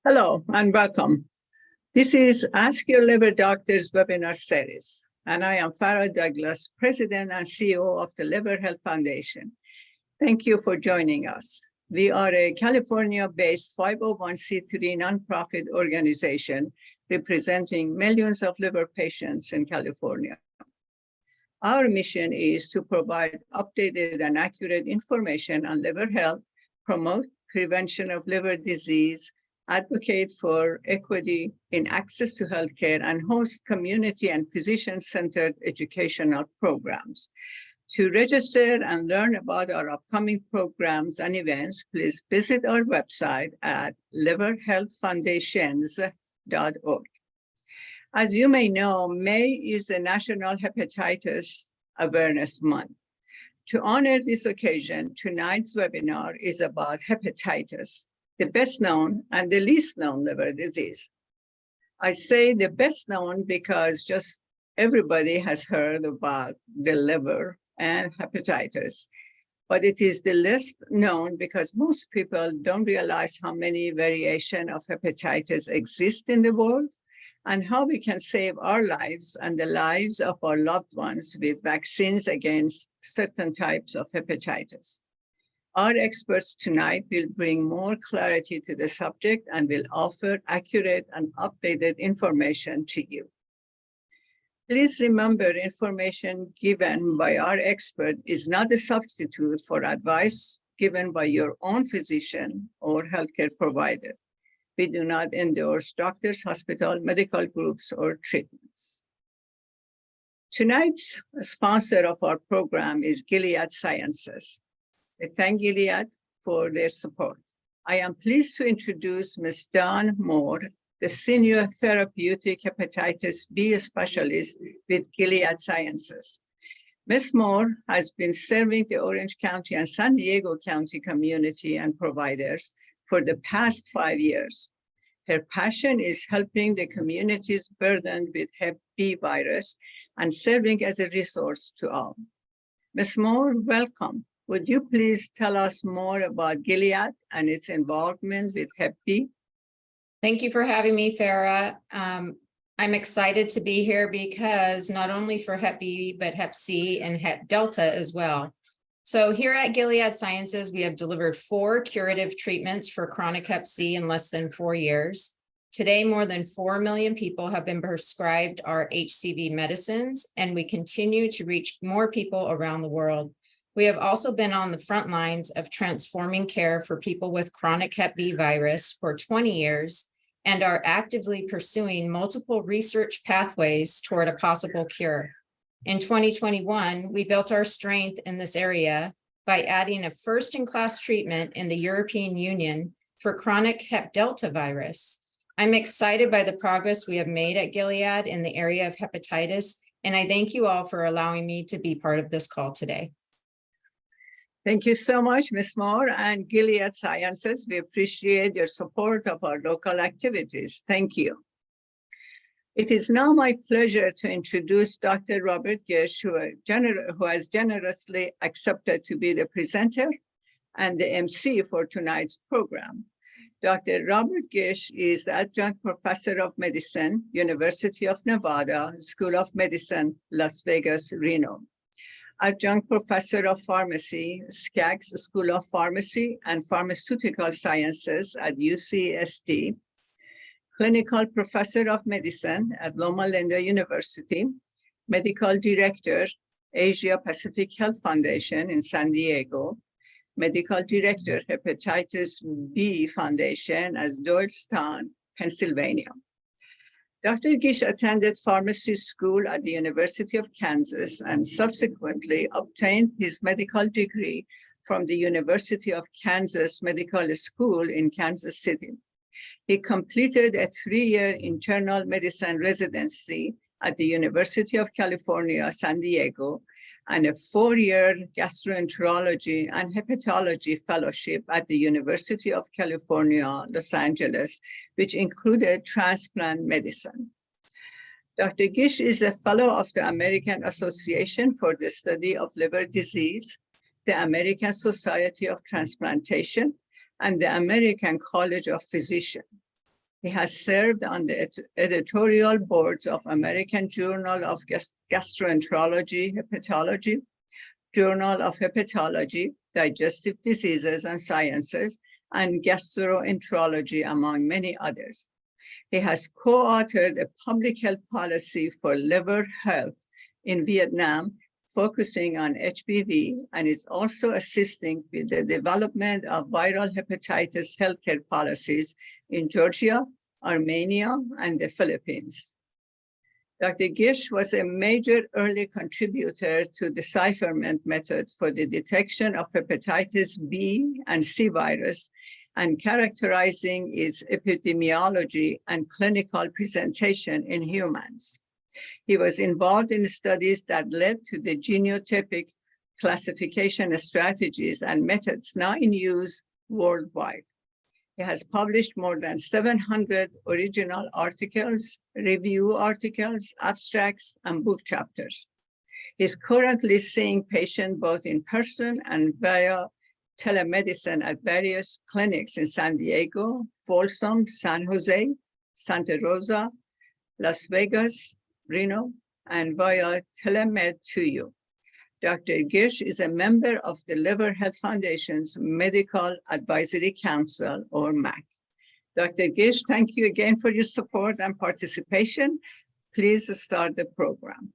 Hello and welcome. This is Ask Your Liver Doctors webinar series, and I am Farah Douglas, President and CEO of the Liver Health Foundation. Thank you for joining us. We are a California-based 501c3 nonprofit organization representing millions of liver patients in California. Our mission is to provide updated and accurate information on liver health, promote prevention of liver disease, advocate for equity in access to healthcare, and host community and physician-centered educational programs. To register and learn about our upcoming programs and events, please visit our website at liverhealthfoundations.org. As you may know, May is the National Hepatitis Awareness Month. To honor this occasion, tonight's webinar is about hepatitis, the best known and the least known liver disease. I say the best known because just everybody has heard about the liver and hepatitis, but it is the least known because most people don't realize how many variations of hepatitis exist in the world and how we can save our lives and the lives of our loved ones with vaccines against certain types of hepatitis. Our experts tonight will bring more clarity to the subject and will offer accurate and updated information to you. Please remember, information given by our expert is not a substitute for advice given by your own physician or healthcare provider. We do not endorse doctors, hospital, medical groups, or treatments. Tonight's sponsor of our program is Gilead Sciences. We thank Gilead for their support. I am pleased to introduce Ms. Dawn Moore, the Senior Therapeutic Hepatitis B Specialist with Gilead Sciences. Ms. Moore has been serving the Orange County and San Diego County community and providers for the past 5 years. Her passion is helping the communities burdened with Hep B virus and serving as a resource to all. Ms. Moore, welcome. Would you please tell us more about Gilead and its involvement with Hep B? Thank you for having me, Farah. I'm excited to be here because not only for Hep B, but Hep C and Hep Delta as well. So here at Gilead Sciences, we have delivered 4 curative treatments for chronic Hep C in less than 4 years. Today, more than 4 million people have been prescribed our HCV medicines, and we continue to reach more people around the world. We have also been on the front lines of transforming care for people with chronic Hep B virus for 20 years and are actively pursuing multiple research pathways toward a possible cure. In 2021, we built our strength in this area by adding a first-in-class treatment in the European Union for chronic Hep Delta virus. I'm excited by the progress we have made at Gilead in the area of hepatitis, and I thank you all for allowing me to be part of this call today. Thank you so much, Ms. Moore and Gilead Sciences. We appreciate your support of our local activities. Thank you. It is now my pleasure to introduce Dr. Robert Gish, who has generously accepted to be the presenter and the MC for tonight's program. Dr. Robert Gish is the Adjunct Professor of Medicine, University of Nevada, School of Medicine, Las Vegas, Reno. Adjunct Professor of Pharmacy, Skaggs School of Pharmacy and Pharmaceutical Sciences at UCSD. Clinical Professor of Medicine at Loma Linda University, Medical Director, Asia Pacific Health Foundation in San Diego, Medical Director, Hepatitis B Foundation at Doylestown, Pennsylvania. Dr. Gish attended pharmacy school at the University of Kansas and subsequently obtained his medical degree from the University of Kansas Medical School in Kansas City. He completed a 3-year internal medicine residency at the University of California, San Diego, and a 4-year gastroenterology and hepatology fellowship at the University of California, Los Angeles, which included transplant medicine. Dr. Gish is a fellow of the American Association for the Study of Liver Disease, the American Society of Transplantation, and the American College of Physicians. He has served on the editorial boards of American Journal of Gastroenterology, Hepatology, Journal of Hepatology, Digestive Diseases and Sciences, and Gastroenterology, among many others. He has co-authored a public health policy for liver health in Vietnam, focusing on HBV, and is also assisting with the development of viral hepatitis healthcare policies in Georgia, Armenia, and the Philippines. Dr. Gish was a major early contributor to the decipherment method for the detection of hepatitis B and C virus and characterizing its epidemiology and clinical presentation in humans. He was involved in studies that led to the genotypic classification strategies and methods now in use worldwide. He has published more than 700 original articles, review articles, abstracts, and book chapters. He's currently seeing patients both in person and via telemedicine at various clinics in San Diego, Folsom, San Jose, Santa Rosa, Las Vegas, Reno, and via Telemed to you. Dr. Gish is a member of the Liver Health Foundation's Medical Advisory Council, or MAC. Dr. Gish, thank you again for your support and participation. Please start the program.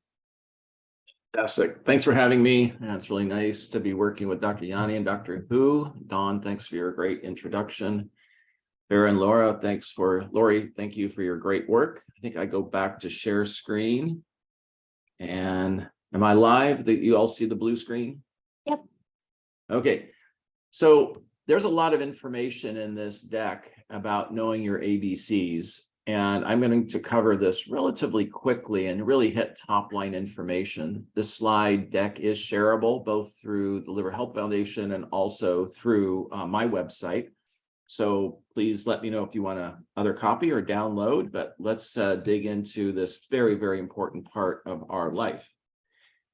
Fantastic. Thanks for having me. It's really nice to be working with Dr. Yanni and Dr. Hu. Dawn, thanks for your great introduction. Vera and Lori, thank you for your great work. I think I go back to share screen. And am I live? That you all see the blue screen? Yep. Okay. So there's a lot of information in this deck about knowing your ABCs. And I'm going to cover this relatively quickly and really hit top line information. This slide deck is shareable both through the Liver Health Foundation and also through my website. So please let me know if you want another copy or download, but let's dig into this very, very important part of our life.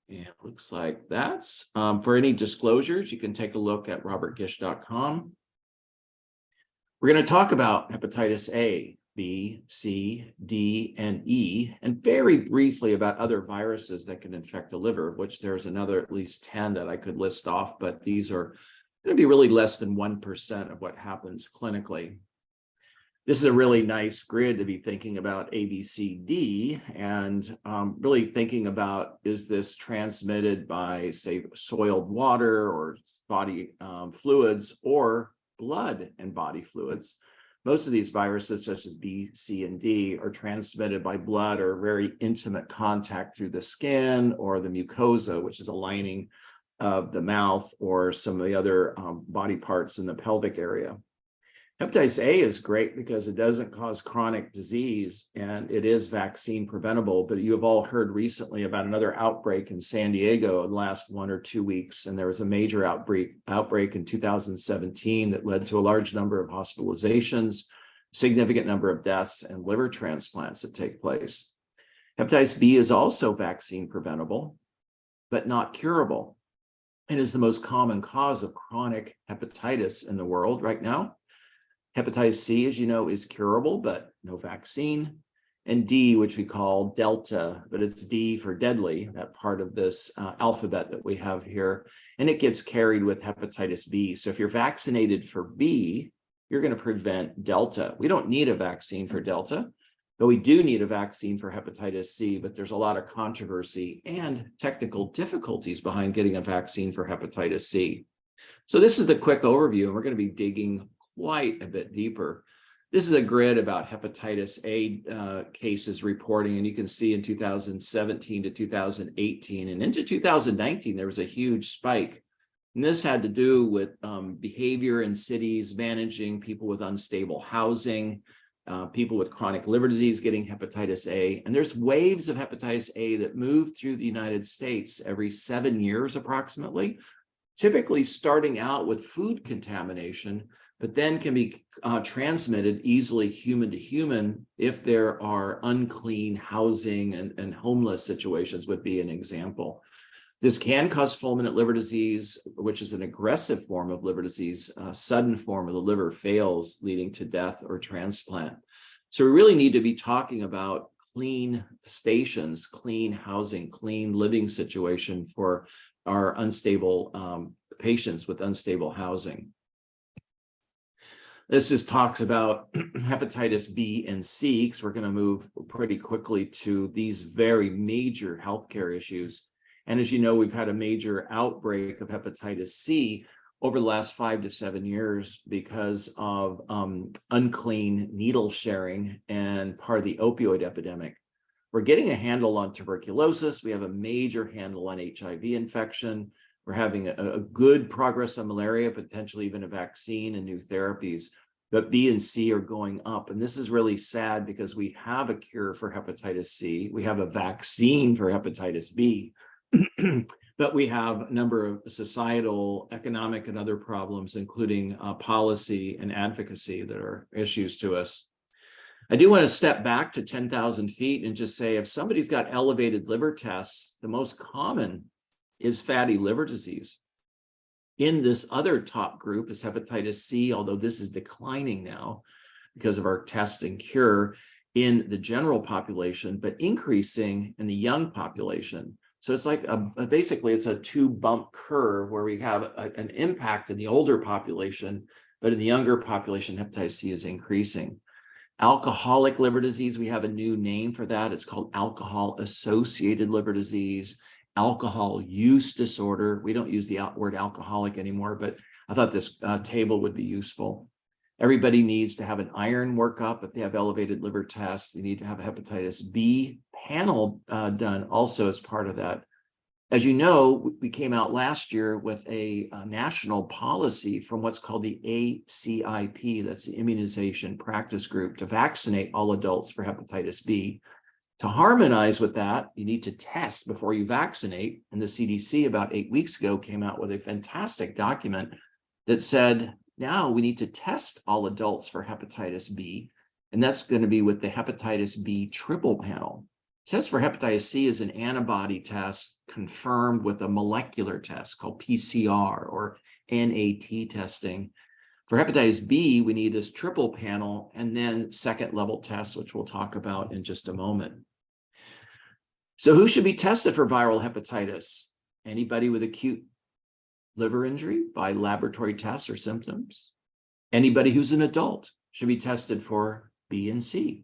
And it looks like that's for any disclosures, you can take a look at robertgish.com. We're going to talk about hepatitis A, B, C, D, and E, and very briefly about other viruses that can infect the liver, of which there's another at least 10 that I could list off, but these are going to be really less than 1% of what happens clinically. This is a really nice grid to be thinking about A, B, C, D, and really thinking about, is this transmitted by, say, soiled water or body fluids or blood and body fluids? Most of these viruses, such as B, C, and D, are transmitted by blood or very intimate contact through the skin or the mucosa, which is a lining of the mouth or some of the other body parts in the pelvic area. Hepatitis A is great because it doesn't cause chronic disease and it is vaccine preventable, but you have all heard recently about another outbreak in San Diego in the last 1 or 2 weeks, and there was a major outbreak in 2017 that led to a large number of hospitalizations, significant number of deaths, and liver transplants that take place. Hepatitis B is also vaccine preventable, but not curable. It is the most common cause of chronic hepatitis in the world right now. Hepatitis C, as you know, is curable, but no vaccine. And D, which we call Delta, but it's D for deadly, that part of this alphabet that we have here. And it gets carried with hepatitis B. So if you're vaccinated for B, you're going to prevent Delta. We don't need a vaccine for Delta, but we do need a vaccine for hepatitis C. But there's a lot of controversy and technical difficulties behind getting a vaccine for hepatitis C. So this is the quick overview, and we're going to be digging quite a bit deeper. This is a grid about hepatitis A cases reporting, and you can see in 2017 to 2018 and into 2019, there was a huge spike. And this had to do with behavior in cities, managing people with unstable housing, people with chronic liver disease getting hepatitis A. And there's waves of hepatitis A that move through the United States every 7 years approximately, typically starting out with food contamination, but then can be transmitted easily human to human if there are unclean housing and homeless situations would be an example. This can cause fulminant liver disease, which is an aggressive form of liver disease, a sudden form of the liver fails, leading to death or transplant. So we really need to be talking about clean stations, clean housing, clean living situation for our unstable patients with unstable housing. This just talks about hepatitis B and C, because we're going to move pretty quickly to these very major healthcare issues. And as you know, we've had a major outbreak of hepatitis C over the last 5 to 7 years because of unclean needle sharing and part of the opioid epidemic. We're getting a handle on tuberculosis. We have a major handle on HIV infection. We're having a good progress on malaria, potentially even a vaccine and new therapies. But B and C are going up. And this is really sad because we have a cure for hepatitis C. We have a vaccine for hepatitis B. But we have a number of societal, economic, and other problems, including policy and advocacy that are issues to us. I do want to step back to 10,000 feet and just say, if somebody's got elevated liver tests, the most common is fatty liver disease. In this other top group is hepatitis C, although this is declining now because of our test and cure in the general population, but increasing in the young population. So it's like basically it's a 2-bump curve where we have an impact in the older population, but in the younger population, hepatitis C is increasing. Alcoholic liver disease, we have a new name for that. It's called alcohol-associated liver disease, alcohol use disorder. We don't use the word alcoholic anymore, but I thought this table would be useful. Everybody needs to have an iron workup. If they have elevated liver tests, they need to have a hepatitis B panel done also as part of that. As you know, we came out last year with a national policy from what's called the ACIP, that's the Immunization Practice Group, to vaccinate all adults for hepatitis B. To harmonize with that, you need to test before you vaccinate. And the CDC about 8 weeks ago came out with a fantastic document that said, now we need to test all adults for hepatitis B, and that's going to be with the hepatitis B triple panel. It says for hepatitis C is an antibody test confirmed with a molecular test called PCR or NAT testing. For hepatitis B, we need this triple panel and then second level tests, which we'll talk about in just a moment. So who should be tested for viral hepatitis? Anybody with acute liver injury by laboratory tests or symptoms. Anybody who's an adult should be tested for B and C.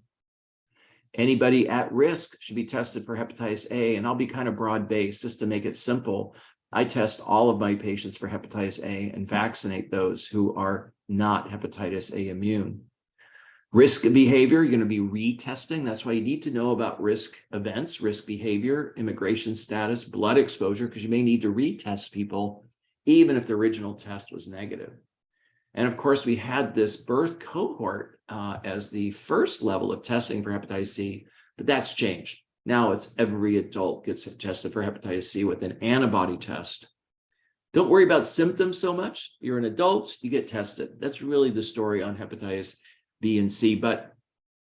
Anybody at risk should be tested for hepatitis A, and I'll be kind of broad-based just to make it simple. I test all of my patients for hepatitis A and vaccinate those who are not hepatitis A immune. Risk behavior, you're going to be retesting. That's why you need to know about risk events, risk behavior, immigration status, blood exposure, because you may need to retest people even if the original test was negative. And of course, we had this birth cohort as the first level of testing for hepatitis C, but that's changed. Now it's every adult gets tested for hepatitis C with an antibody test. Don't worry about symptoms so much. You're an adult, you get tested. That's really the story on hepatitis B and C. But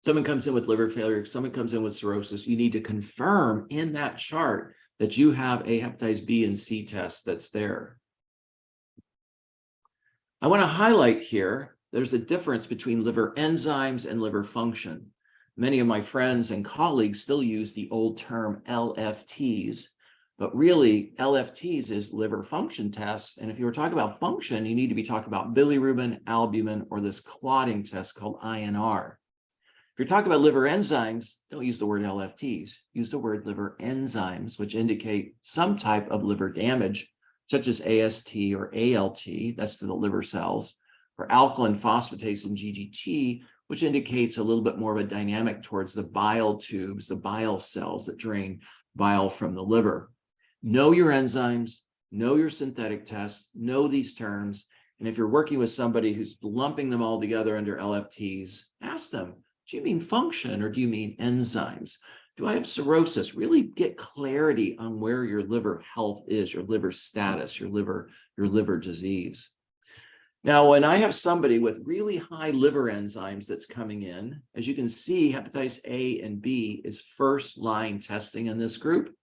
someone comes in with liver failure, someone comes in with cirrhosis, you need to confirm in that chart that you have a hepatitis B and C test that's there. I want to highlight here, there's a difference between liver enzymes and liver function. Many of my friends and colleagues still use the old term LFTs, but really LFTs is liver function tests. And if you were talking about function, you need to be talking about bilirubin, albumin, or this clotting test called INR. If you're talking about liver enzymes, don't use the word LFTs, use the word liver enzymes, which indicate some type of liver damage, such as AST or ALT, that's to the liver cells, or alkaline phosphatase and GGT, which indicates a little bit more of a dynamic towards the bile tubes, the bile cells that drain bile from the liver. Know your enzymes, know your synthetic tests, know these terms, and if you're working with somebody who's lumping them all together under LFTs, ask them, do you mean function or do you mean enzymes? Do I have cirrhosis? Really get clarity on where your liver health is, your liver status, your liver disease. Now, when I have somebody with really high liver enzymes that's coming in, as you can see, hepatitis A and B is first line testing in this group.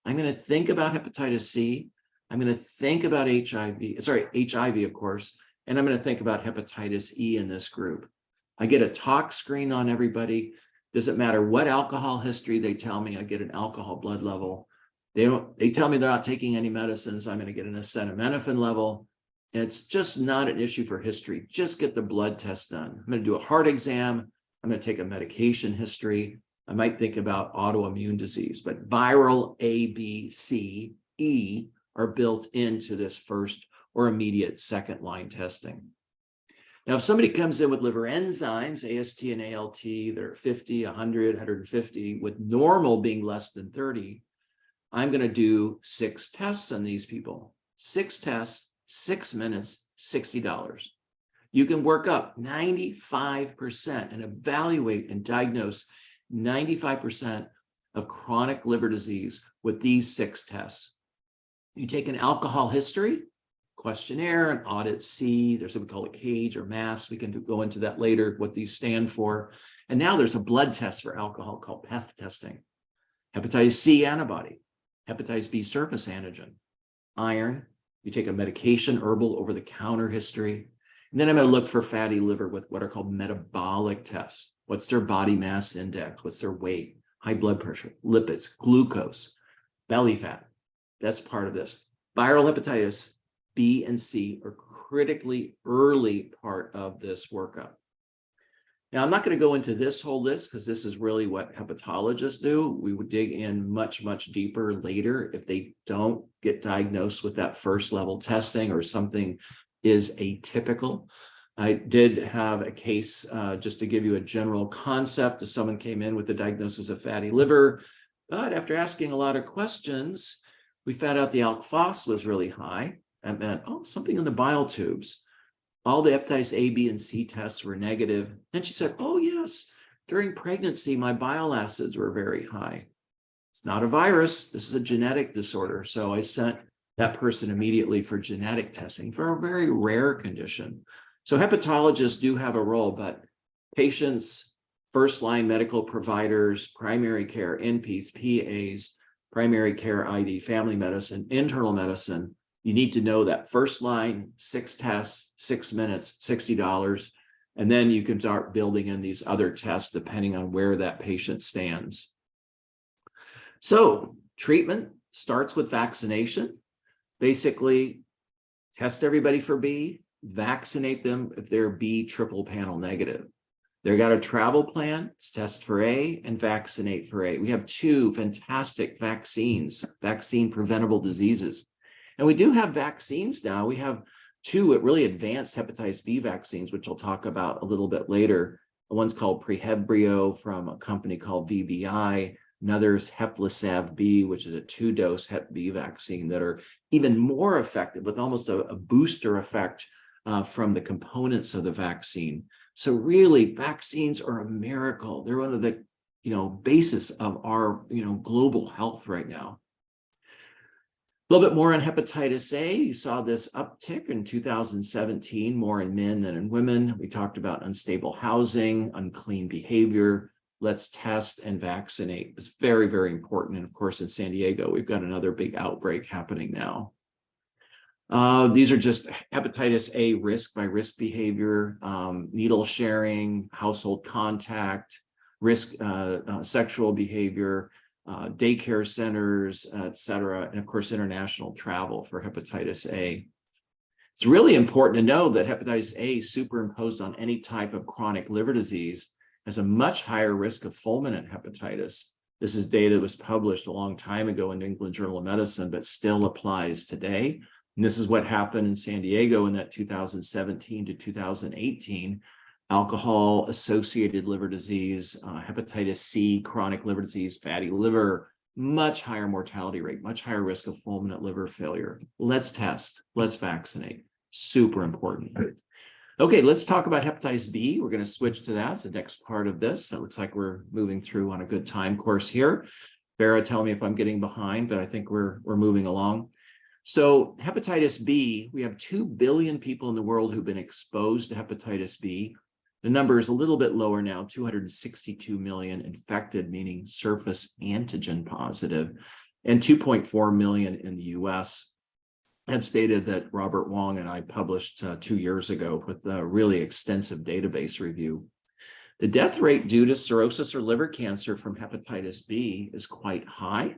I'm going to think about hepatitis C. I'm going to think about HIV, of course, and I'm going to think about hepatitis E in this group. I get a tox screen on everybody. Doesn't matter what alcohol history they tell me, I get an alcohol blood level. They tell me they're not taking any medicines. I'm going to get an acetaminophen level. And it's just not an issue for history. Just get the blood test done. I'm going to do a heart exam. I'm going to take a medication history. I might think about autoimmune disease, but viral A, B, C, E are built into this first or immediate second line testing. Now, if somebody comes in with liver enzymes, AST and ALT, they're 50, 100, 150, with normal being less than 30, I'm going to do 6 tests on these people. 6 tests, 6 minutes, $60. You can work up 95% and evaluate and diagnose 95% of chronic liver disease with these 6 tests. You take an alcohol history, questionnaire, an audit C, there's something called a CAGE or MAS. We can go into that later, what these stand for. And now there's a blood test for alcohol called PEth testing. Hepatitis C antibody, hepatitis B surface antigen, iron. You take a medication, herbal, over-the-counter history. And then I'm going to look for fatty liver with what are called metabolic tests. What's their body mass index? What's their weight? High blood pressure, lipids, glucose, belly fat. That's part of this. Viral hepatitis B and C are critically early part of this workup. Now, I'm not going to go into this whole list because this is really what hepatologists do. We would dig in much, much deeper later if they don't get diagnosed with that first level testing or something is atypical. I did have a case, just to give you a general concept, if someone came in with the diagnosis of fatty liver, but after asking a lot of questions, we found out the alk phos was really high. That meant, oh, something in the bile tubes. All the hepatitis A, B, and C tests were negative. Then she said, oh, yes, during pregnancy, my bile acids were very high. It's not a virus. This is a genetic disorder. So I sent that person immediately for genetic testing for a very rare condition. So hepatologists do have a role, but patients, first-line medical providers, primary care, NPs, PAs, primary care ID, family medicine, internal medicine, you need to know that first line, 6 tests, 6 minutes, $60. And then you can start building in these other tests depending on where that patient stands. So treatment starts with vaccination. Basically, test everybody for B, vaccinate them if they're B triple panel negative. They've got a travel plan, test for A and vaccinate for A. We have 2 fantastic vaccines, vaccine preventable diseases. And we do have vaccines now. We have 2 really advanced hepatitis B vaccines, which I'll talk about a little bit later. One's called Prehebrio from a company called VBI. Another's Heplisav B, which is a 2-dose Hep B vaccine that are even more effective with almost a booster effect from the components of the vaccine. So really, vaccines are a miracle. They're one of the basis of our global health right now. A little bit more on hepatitis A. You saw this uptick in 2017, more in men than in women. We talked about unstable housing, unclean behavior. Let's test and vaccinate. It's very, very important. And of course, in San Diego, we've got another big outbreak happening now. These are just hepatitis A risk by risk behavior, needle sharing, household contact, risk sexual behavior, daycare centers, et cetera, and of course, international travel for hepatitis A. It's really important to know that hepatitis A superimposed on any type of chronic liver disease has a much higher risk of fulminant hepatitis. This is data that was published a long time ago in the New England Journal of Medicine, but still applies today. And this is what happened in San Diego in that 2017 to 2018. Alcohol-associated liver disease, hepatitis C, chronic liver disease, fatty liver, much higher mortality rate, much higher risk of fulminant liver failure. Let's test, let's vaccinate. Super important. Okay, let's talk about hepatitis B. We're going to switch to that. It's the next part of this. It looks like we're moving through on a good time course here. Farah, tell me if I'm getting behind, but I think we're moving along. So hepatitis B, we have 2 billion people in the world who've been exposed to hepatitis B. The number is a little bit lower now, 262 million infected, meaning surface antigen positive. and 2.4 million in the US. That's data that Robert Wong and I published 2 years ago with a really extensive database review. The death rate due to cirrhosis or liver cancer from hepatitis B is quite high.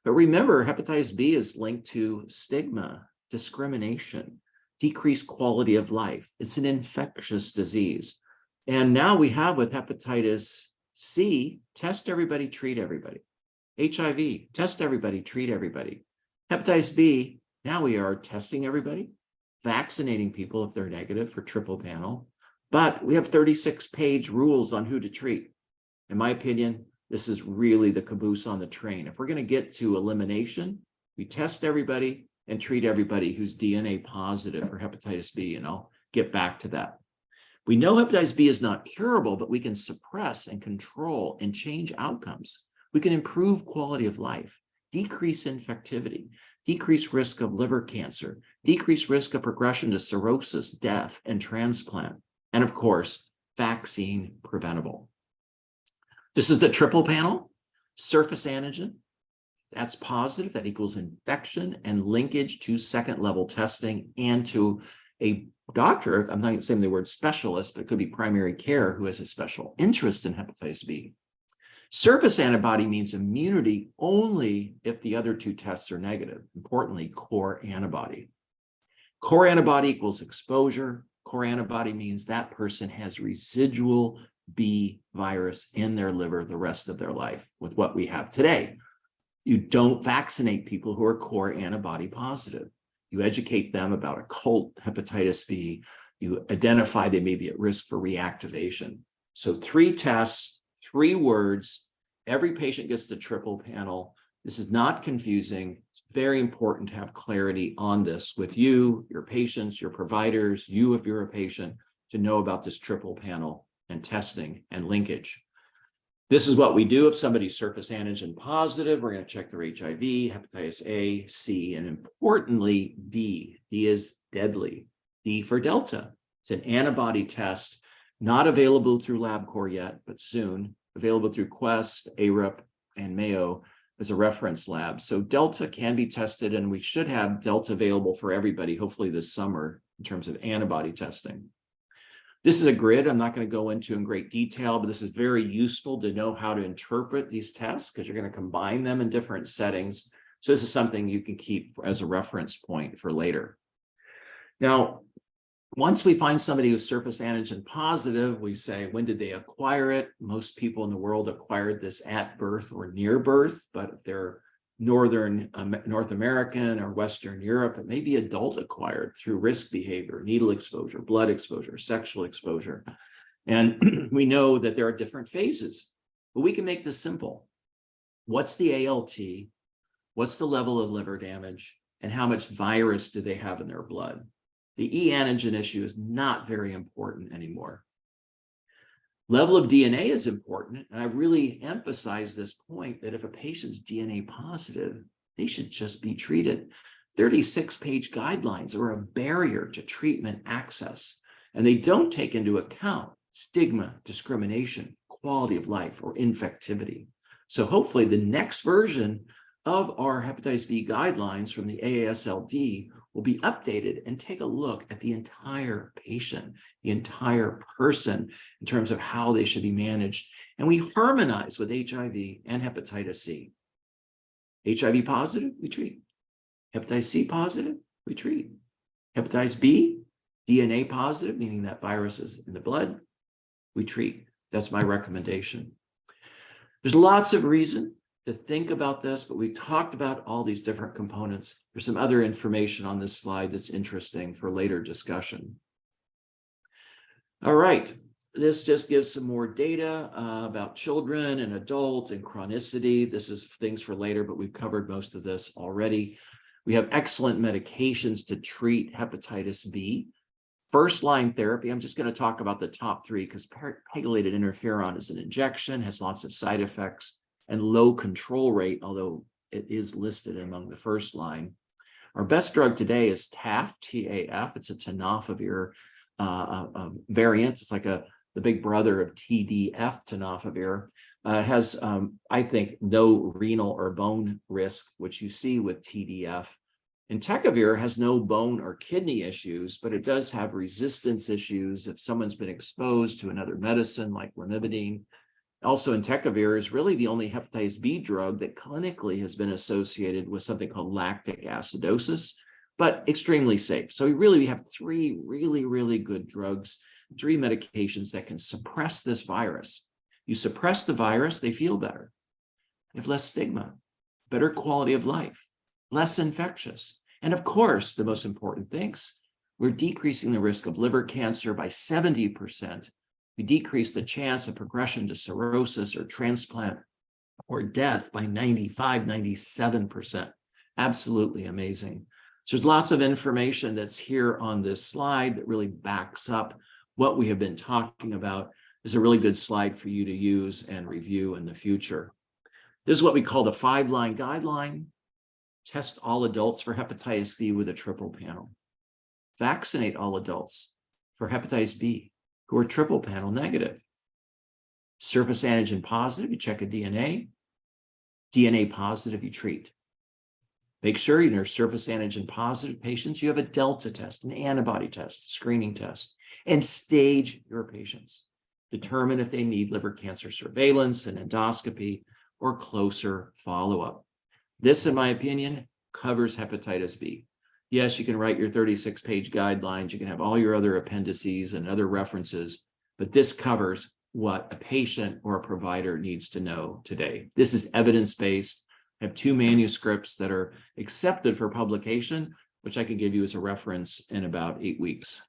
But remember, hepatitis B is linked to stigma, discrimination, decreased quality of life. It's an infectious disease. And now we have with hepatitis C, test everybody, treat everybody. HIV, test everybody, treat everybody. Hepatitis B, now we are testing everybody, vaccinating people if they're negative for triple panel, but we have 36-page rules on who to treat. In my opinion, this is really the caboose on the train. If we're going to get to elimination, we test everybody and treat everybody who's DNA positive for hepatitis B, and I'll get back to that. We know hepatitis B is not curable, but we can suppress and control and change outcomes. We can improve quality of life, decrease infectivity, decrease risk of liver cancer, decrease risk of progression to cirrhosis, death, and transplant, and of course, vaccine preventable. This is the triple panel, surface antigen. That's positive, that equals infection and linkage to second level testing and to a doctor, I'm not saying the word specialist, but it could be primary care who has a special interest in hepatitis B. Surface antibody means immunity only if the other two tests are negative. Importantly, core antibody. Core antibody equals exposure. Core antibody means that person has residual B virus in their liver the rest of their life with what we have today. You don't vaccinate people who are core antibody positive. You educate them about occult hepatitis B. You identify they may be at risk for reactivation. So 3 tests, 3 words. Every patient gets the triple panel. This is not confusing. It's very important to have clarity on this with you, your patients, your providers, you if you're a patient, to know about this triple panel and testing and linkage. This is what we do if somebody's surface antigen positive. We're going to check their HIV, hepatitis A, C, and importantly, D. D is deadly. D for Delta. It's an antibody test, not available through LabCorp yet, but soon, available through Quest, ARUP, and Mayo as a reference lab. So Delta can be tested, and we should have Delta available for everybody, hopefully this summer, in terms of antibody testing. This is a grid I'm not going to go into in great detail, but this is very useful to know how to interpret these tests because you're going to combine them in different settings. So this is something you can keep as a reference point for later. Now, once we find somebody who's surface antigen positive, we say, when did they acquire it? Most people in the world acquired this at birth or near birth, but if they're North American or Western Europe, it may be adult acquired through risk behavior, needle exposure, blood exposure, sexual exposure. And we know that there are different phases, but we can make this simple. What's the ALT? What's the level of liver damage? And how much virus do they have in their blood? The E antigen issue is not very important anymore. Level of DNA is important, and I really emphasize this point that if a patient's DNA positive, they should just be treated. 36-page guidelines are a barrier to treatment access, and they don't take into account stigma, discrimination, quality of life, or infectivity. So hopefully the next version of our hepatitis B guidelines from the AASLD will be updated and take a look at the entire patient, the entire person in terms of how they should be managed. And we harmonize with HIV and hepatitis C. HIV positive, we treat. Hepatitis C positive, we treat. Hepatitis B, DNA positive, meaning that virus is in the blood, we treat. That's my recommendation. There's lots of reason to think about this, but we talked about all these different components. There's some other information on this slide that's interesting for later discussion. All right, this just gives some more data about children and adult and chronicity. This is things for later, but we've covered most of this already. We have excellent medications to treat hepatitis B. First line therapy, I'm just going to talk about the top 3 because pegylated interferon is an injection, has lots of side effects, and low control rate, although it is listed among the first line. Our best drug today is TAF, T-A-F. It's a tenofovir variant. It's like a the big brother of TDF, tenofovir, has, I think, no renal or bone risk, which you see with TDF. Entecavir has no bone or kidney issues, but it does have resistance issues if someone's been exposed to another medicine like lamivudine. Also, entecavir is really the only hepatitis B drug that clinically has been associated with something called lactic acidosis, but extremely safe. So we have three really good drugs, three medications that can suppress this virus. You suppress the virus, they feel better. They have less stigma, better quality of life, less infectious. And of course, the most important things, we're decreasing the risk of liver cancer by 70%. We decrease the chance of progression to cirrhosis or transplant or death by 95, 97%. Absolutely amazing. So there's lots of information that's here on this slide that really backs up what we have been talking about. Is a really good slide for you to use and review in the future. This is what we call the 5-line guideline. Test all adults for hepatitis B with a triple panel. Vaccinate all adults for hepatitis B who are triple panel negative. Surface antigen positive, you check a DNA. DNA positive, you treat. Make sure in your surface antigen positive patients, you have a Delta test, an antibody test, a screening test, and stage your patients. Determine if they need liver cancer surveillance and endoscopy or closer follow-up. This, in my opinion, covers hepatitis B. Yes, you can write your 36-page guidelines. You can have all your other appendices and other references, but this covers what a patient or a provider needs to know today. This is evidence-based. I have 2 manuscripts that are accepted for publication, which I can give you as a reference in about 8 weeks.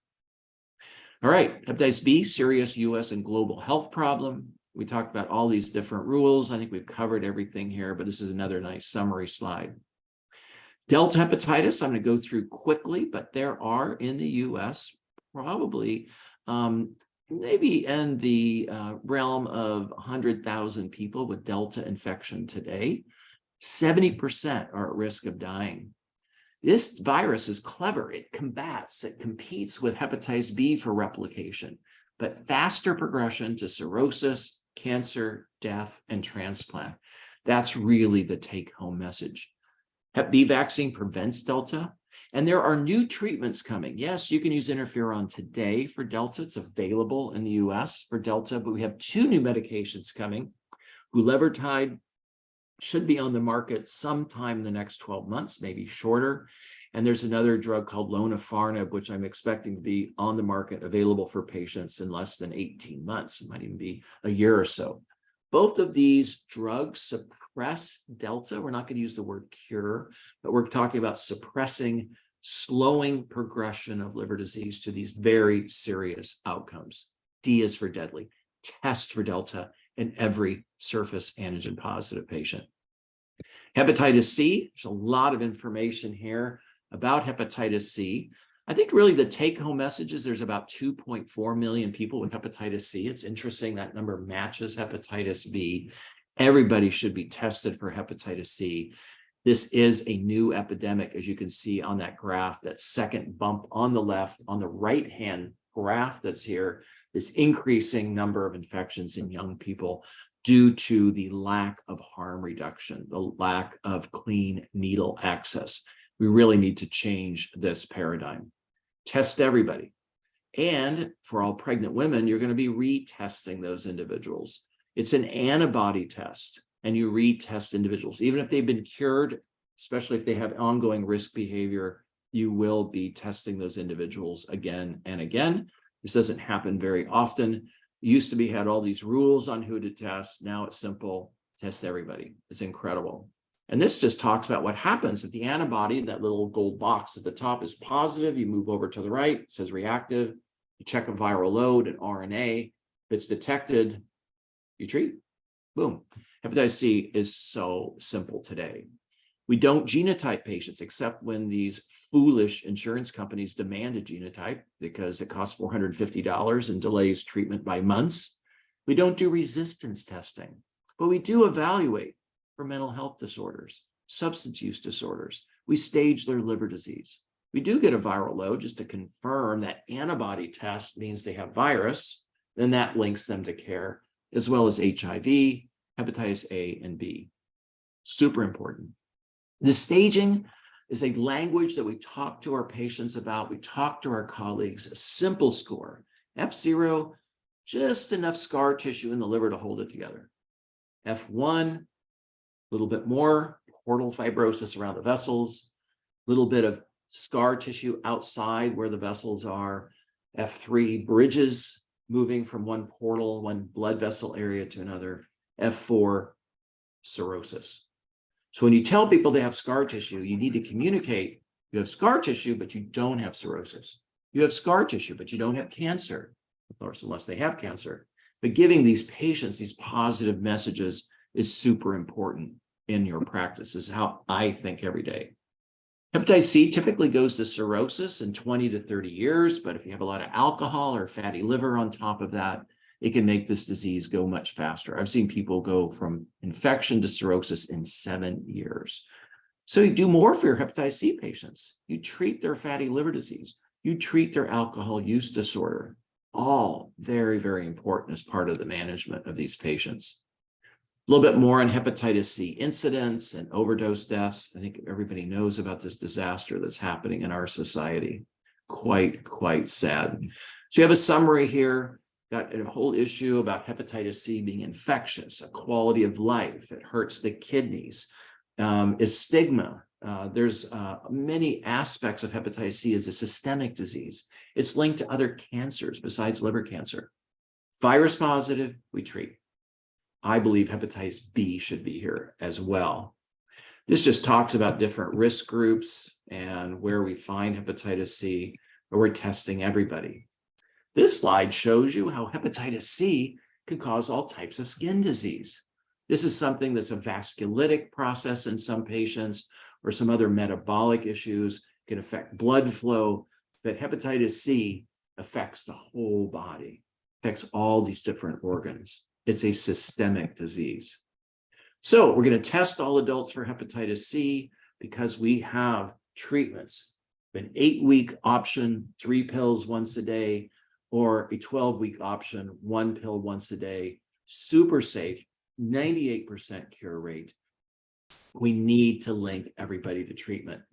All right, hepatitis B, serious US and global health problem. We talked about all these different rules. I think we've covered everything here, but this is another nice summary slide. Delta hepatitis, I'm going to go through quickly, but there are in the US probably maybe in the realm of 100,000 people with Delta infection today. 70% are at risk of dying. This virus is clever. It competes with hepatitis B for replication, but faster progression to cirrhosis, cancer, death, and transplant. That's really the take-home message. Hep B vaccine prevents Delta, and there are new treatments coming. Yes, you can use interferon today for Delta. It's available in the US for Delta, but we have 2 new medications coming. Bulevirtide should be on the market sometime in the next 12 months, maybe shorter. And there's another drug called lonafarnib, which I'm expecting to be on the market, available for patients in less than 18 months. It might even be a year or so. Both of these drugs suppress Delta. We're not going to use the word cure, but we're talking about suppressing, slowing progression of liver disease to these very serious outcomes. D is for deadly. Test for Delta in every surface antigen positive patient. Hepatitis C, there's a lot of information here about hepatitis C. I think really the take-home message is there's about 2.4 million people with hepatitis C. It's interesting that number matches hepatitis B. Everybody should be tested for hepatitis C. This is a new epidemic, as you can see on that graph, that second bump on the left, on the right-hand graph that's here, this increasing number of infections in young people due to the lack of harm reduction, the lack of clean needle access. We really need to change this paradigm. Test everybody. And for all pregnant women, you're going to be retesting those individuals. It's an antibody test, and you retest individuals. Even if they've been cured, especially if they have ongoing risk behavior, you will be testing those individuals again and again. This doesn't happen very often. It used to be had all these rules on who to test. Now it's simple, test everybody. It's incredible. And this just talks about what happens if the antibody, that little gold box at the top, is positive. You move over to the right, it says reactive. You check a viral load, an RNA. If it's detected, you treat. Boom. Hepatitis C is so simple today. We don't genotype patients except when these foolish insurance companies demand a genotype because it costs $450 and delays treatment by months. We don't do resistance testing, but we do evaluate for mental health disorders, substance use disorders. We stage their liver disease. We do get a viral load just to confirm that antibody test means they have virus. then that links them to care, as well as HIV, hepatitis A and B. Super important. The staging is a language that we talk to our patients about. We talk to our colleagues. A simple score, F0, just enough scar tissue in the liver to hold it together. F1, a little bit more, portal fibrosis around the vessels, a little bit of scar tissue outside where the vessels are. F3, bridges moving from one portal, one blood vessel area to another. F4, cirrhosis. So when you tell people they have scar tissue, you need to communicate you have scar tissue, but you don't have cirrhosis. You have scar tissue, but you don't have cancer, of course, unless they have cancer. But giving these patients these positive messages is super important in your practice. This is how I think every day. Hepatitis C typically goes to cirrhosis in 20 to 30 years, but if you have a lot of alcohol or fatty liver on top of that, it can make this disease go much faster. I've seen people go from infection to cirrhosis in 7 years. So you do more for your hepatitis C patients. You treat their fatty liver disease. You treat their alcohol use disorder. All very, very important as part of the management of these patients. A little bit more on hepatitis C incidence and overdose deaths. I think everybody knows about this disaster that's happening in our society. Quite sad. So you have a summary here. Got a whole issue about hepatitis C being infectious, a quality of life. It hurts the kidneys. Is stigma. There's many aspects of hepatitis C as a systemic disease. It's linked to other cancers besides liver cancer. Virus positive, we treat. I believe hepatitis B should be here as well. This just talks about different risk groups and where we find hepatitis C, but we're testing everybody. This slide shows you how hepatitis C can cause all types of skin disease. This is something that's a vasculitic process in some patients or some other metabolic issues, can affect blood flow, but hepatitis C affects the whole body, affects all these different organs. It's a systemic disease. So we're going to test all adults for hepatitis C because we have treatments, an 8-week option, 3 pills once a day, or a 12-week option, 1 pill once a day, super safe, 98% cure rate. We need to link everybody to treatment.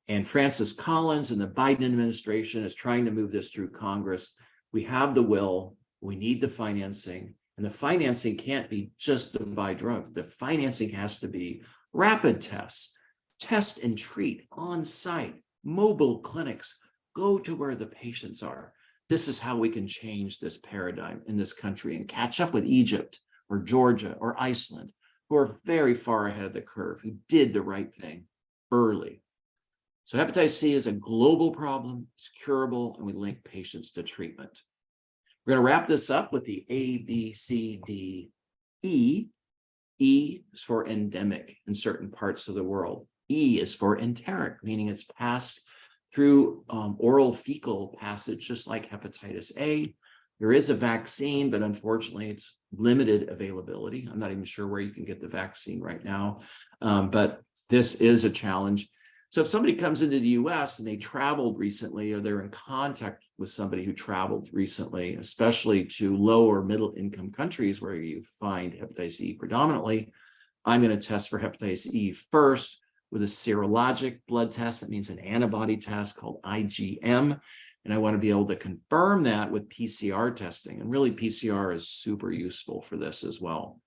And Francis Collins and the Biden administration is trying to move this through Congress. We have the will, we need the financing, and the financing can't be just to buy drugs. The financing has to be rapid tests, test and treat on site, mobile clinics, go to where the patients are. This is how we can change this paradigm in this country and catch up with Egypt or Georgia or Iceland, who are very far ahead of the curve, who did the right thing early. So hepatitis C is a global problem, it's curable, and we link patients to treatment. We're going to wrap this up with the A, B, C, D, E. E is for endemic in certain parts of the world. E is for enteric, meaning it's passed through oral fecal passage, just like hepatitis A. There is a vaccine, but unfortunately it's limited availability. I'm not even sure where you can get the vaccine right now, but this is a challenge. So if somebody comes into the US and they traveled recently, or they're in contact with somebody who traveled recently, especially to low or middle income countries where you find hepatitis E predominantly, I'm going to test for hepatitis E first with a serologic blood test. That means an antibody test called IgM. And I want to be able to confirm that with PCR testing. And really PCR is super useful for this as well.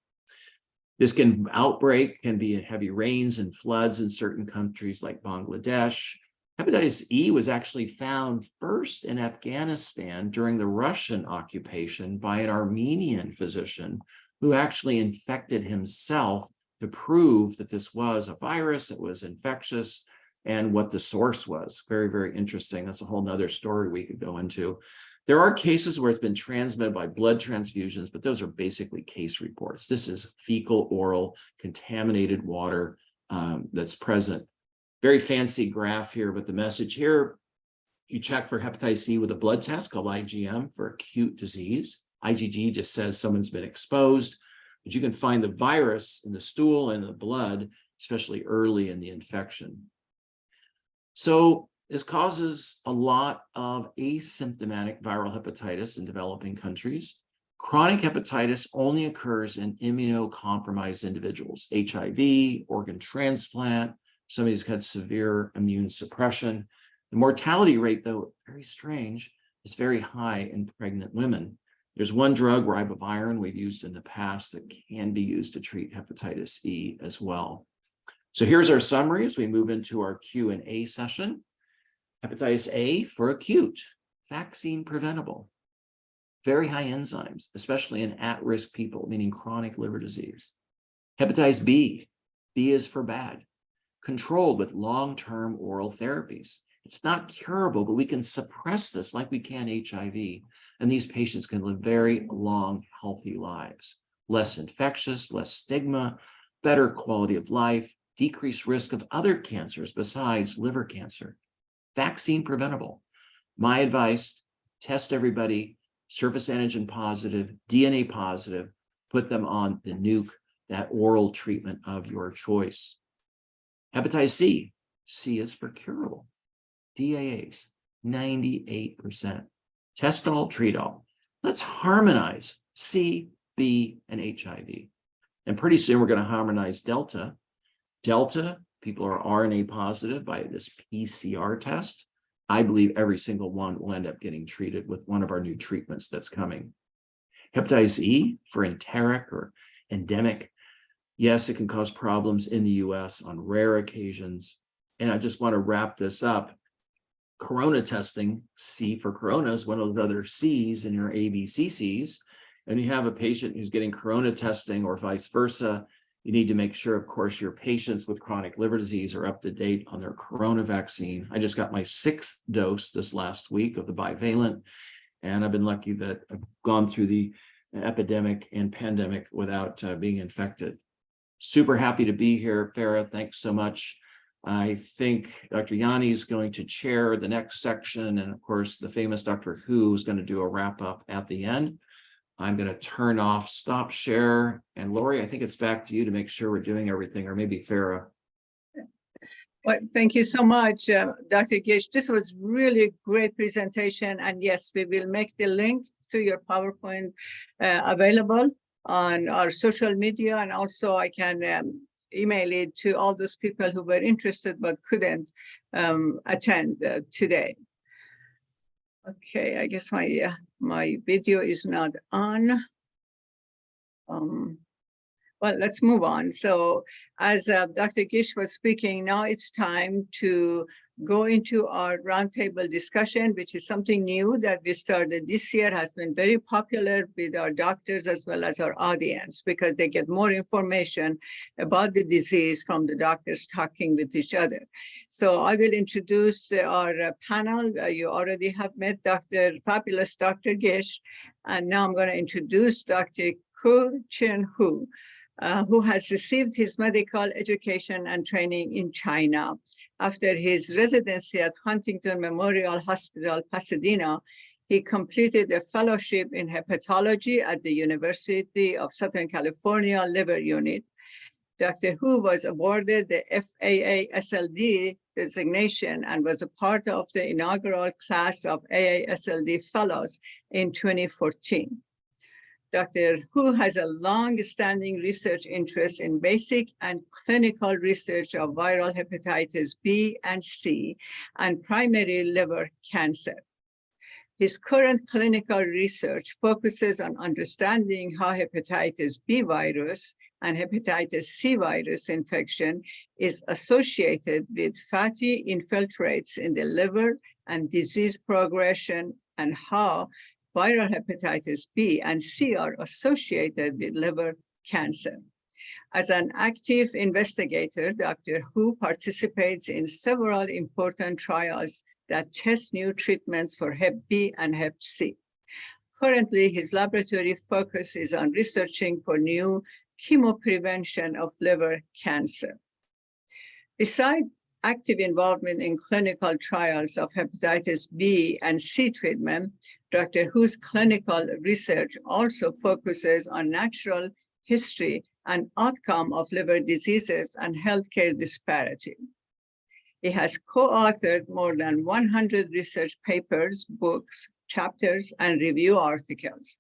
This outbreak can be in heavy rains and floods in certain countries like Bangladesh. Hepatitis E was actually found first in Afghanistan during the Russian occupation by an Armenian physician who actually infected himself to prove that this was a virus, it was infectious, and what the source was. Very, very interesting. That's a whole nother story we could go into. There are cases where it's been transmitted by blood transfusions, but those are basically case reports. This is fecal oral contaminated water that's present. Very fancy graph here, but the message here, you check for hepatitis C with a blood test called IgM for acute disease. IgG just says someone's been exposed, but you can find the virus in the stool and the blood, especially early in the infection. So this causes a lot of asymptomatic viral hepatitis in developing countries. Chronic hepatitis only occurs in immunocompromised individuals, HIV, organ transplant, somebody who's had severe immune suppression. The mortality rate, though very strange, is very high in pregnant women. There's one drug, ribavirin, we've used in the past that can be used to treat hepatitis E as well. So here's our summary as we move into our Q&A session. Hepatitis A for acute, vaccine preventable, very high enzymes, especially in at-risk people, meaning chronic liver disease. Hepatitis B, B is for bad, controlled with long-term oral therapies. It's not curable, but we can suppress this like we can HIV, and these patients can live very long, healthy lives. Less infectious, less stigma, better quality of life, decreased risk of other cancers besides liver cancer. Vaccine preventable. My advice, test everybody, surface antigen positive, DNA positive, put them on the nuke, that oral treatment of your choice. Hepatitis C, C is for curable. DAAs, 98%. Test all, treat all. Let's harmonize C, B, and HIV. And pretty soon we're going to harmonize Delta. Delta, people are RNA positive by this PCR test. I believe every single one will end up getting treated with one of our new treatments that's coming. Hepatitis E for enteric or endemic. Yes, it can cause problems in the US on rare occasions. And I just want to wrap this up. Corona testing, C for corona, is one of those other C's in your ABCCs. And you have a patient who's getting corona testing or vice versa. You need to make sure, of course, your patients with chronic liver disease are up to date on their corona vaccine. I just got my 6th dose this last week of the bivalent, and I've been lucky that I've gone through the epidemic and pandemic without being infected. Super happy to be here, Farah. Thanks so much. I think Dr. Yanni is going to chair the next section, and of course, the famous Dr. Who is going to do a wrap up at the end. I'm going to turn off stop share. And Lori, I think it's back to you to make sure we're doing everything, or maybe Farah. Well, thank you so much, Dr. Gish. This was really a great presentation. And yes, we will make the link to your PowerPoint available on our social media. And also I can email it to all those people who were interested but couldn't attend today. Okay, I guess my video is not on. Well, let's move on. So as Dr. Gish was speaking, now it's time to go into our roundtable discussion, which is something new that we started this year, has been very popular with our doctors as well as our audience, because they get more information about the disease from the doctors talking with each other. So I will introduce our panel. You already have met fabulous Dr. Gish, and now I'm going to introduce Dr. Ku Chin Hu, who has received his medical education and training in China. After his residency at Huntington Memorial Hospital, Pasadena, he completed a fellowship in hepatology at the University of Southern California Liver Unit. Dr. Hu was awarded the FAASLD designation and was a part of the inaugural class of AASLD Fellows in 2014. Dr. Hu has a long-standing research interest in basic and clinical research of viral hepatitis B and C and primary liver cancer. His current clinical research focuses on understanding how hepatitis B virus and hepatitis C virus infection is associated with fatty infiltrates in the liver and disease progression, and how viral hepatitis B and C are associated with liver cancer. As an active investigator, Dr. Hu participates in several important trials that test new treatments for Hep B and Hep C. Currently, his laboratory focus is on researching for new chemoprevention of liver cancer. Besides active involvement in clinical trials of hepatitis B and C treatment, Dr. Hu's clinical research also focuses on natural history and outcome of liver diseases and healthcare disparity. He has co-authored more than 100 research papers, books, chapters, and review articles.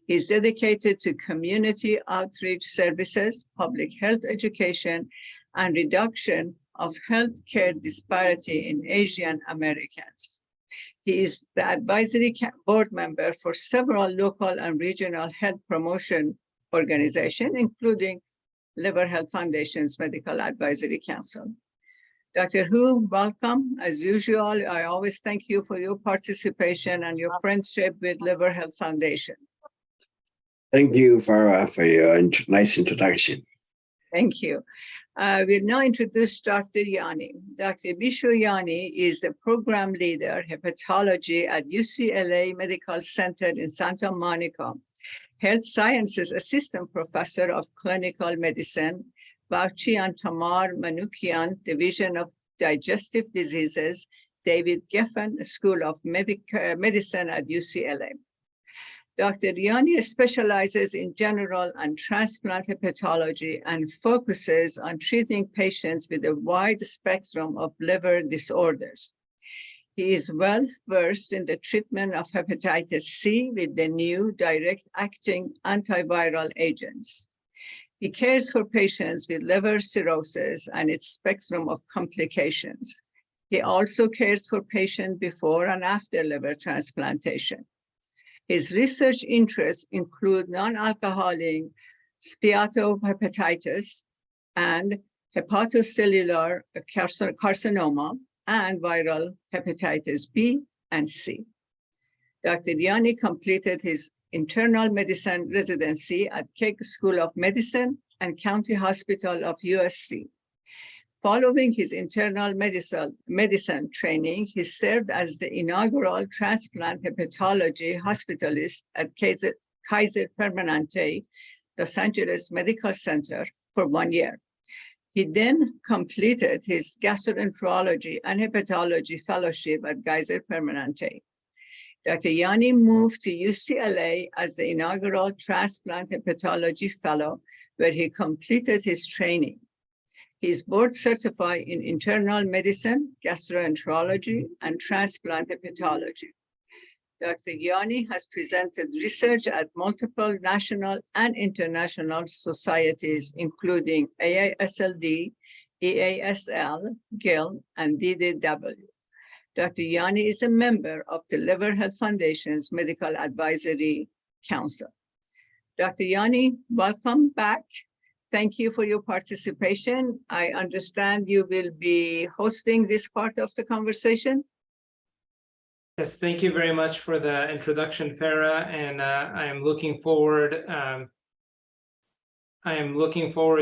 He's dedicated to community outreach services, public health education, and reduction of healthcare disparity in Asian Americans. He is the advisory board member for several local and regional health promotion organizations, including Liver Health Foundation's Medical Advisory Council. Dr. Hu, welcome. As usual, I always thank you for your participation and your friendship with Liver Health Foundation. Thank you, Farah, for your nice introduction. Thank you. We'll now introduce Dr. Yani. Dr. Bishu Yani is the program leader, hepatology at UCLA Medical Center in Santa Monica, health sciences assistant professor of clinical medicine, Bauchi and Tamar Manukian, Division of Digestive Diseases, David Geffen School of Medicine at UCLA. Dr. Yani specializes in general and transplant hepatology and focuses on treating patients with a wide spectrum of liver disorders. He is well versed in the treatment of hepatitis C with the new direct-acting antiviral agents. He cares for patients with liver cirrhosis and its spectrum of complications. He also cares for patients before and after liver transplantation. His research interests include non-alcoholic steatohepatitis and hepatocellular carcinoma and viral hepatitis B and C. Dr. Yani completed his internal medicine residency at Keck School of Medicine and County Hospital of USC. Following his internal medicine training, he served as the inaugural transplant hepatology hospitalist at Kaiser Permanente, Los Angeles Medical Center for 1 year. He then completed his gastroenterology and hepatology fellowship at Kaiser Permanente. Dr. Yani moved to UCLA as the inaugural transplant hepatology fellow, where he completed his training. He is board certified in internal medicine, gastroenterology, and transplant hepatology. Dr. Yani has presented research at multiple national and international societies, including AASLD, EASL, GIL, and DDW. Dr. Yani is a member of the Liver Health Foundation's Medical Advisory Council. Dr. Yani, welcome back. Thank you for your participation. I understand you will be hosting this part of the conversation. Yes, thank you very much for the introduction, Farah, and I am looking forward.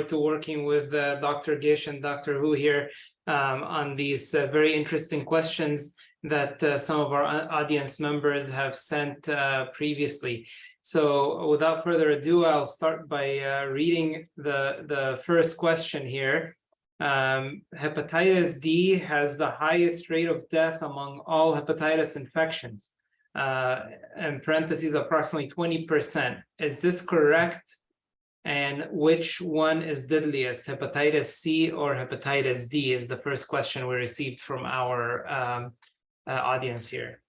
To working with Dr. Gish and Dr. Hu here on these very interesting questions that some of our audience members have sent previously. So without further ado, I'll start by reading the first question here. Hepatitis D has the highest rate of death among all hepatitis infections, in parentheses, approximately 20%. Is this correct? And which one is deadliest, hepatitis C or hepatitis D, is the first question we received from our audience here.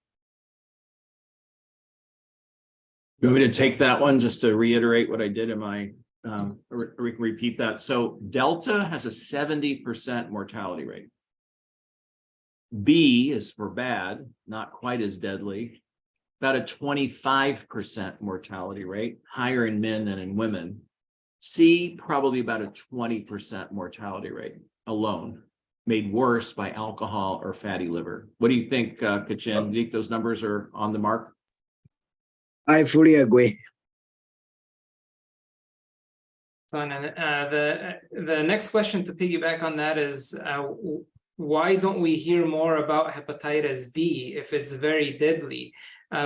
You want me to take that one just to reiterate what I did in my, repeat that. So Delta has a 70% mortality rate. B is for bad, not quite as deadly, about a 25% mortality rate, higher in men than in women. C, probably about a 20% mortality rate alone, made worse by alcohol or fatty liver. What do you think, Kachin? Do you think those numbers are on the mark? I fully agree. So, the next question to piggyback on that is, why don't we hear more about hepatitis D if it's very deadly?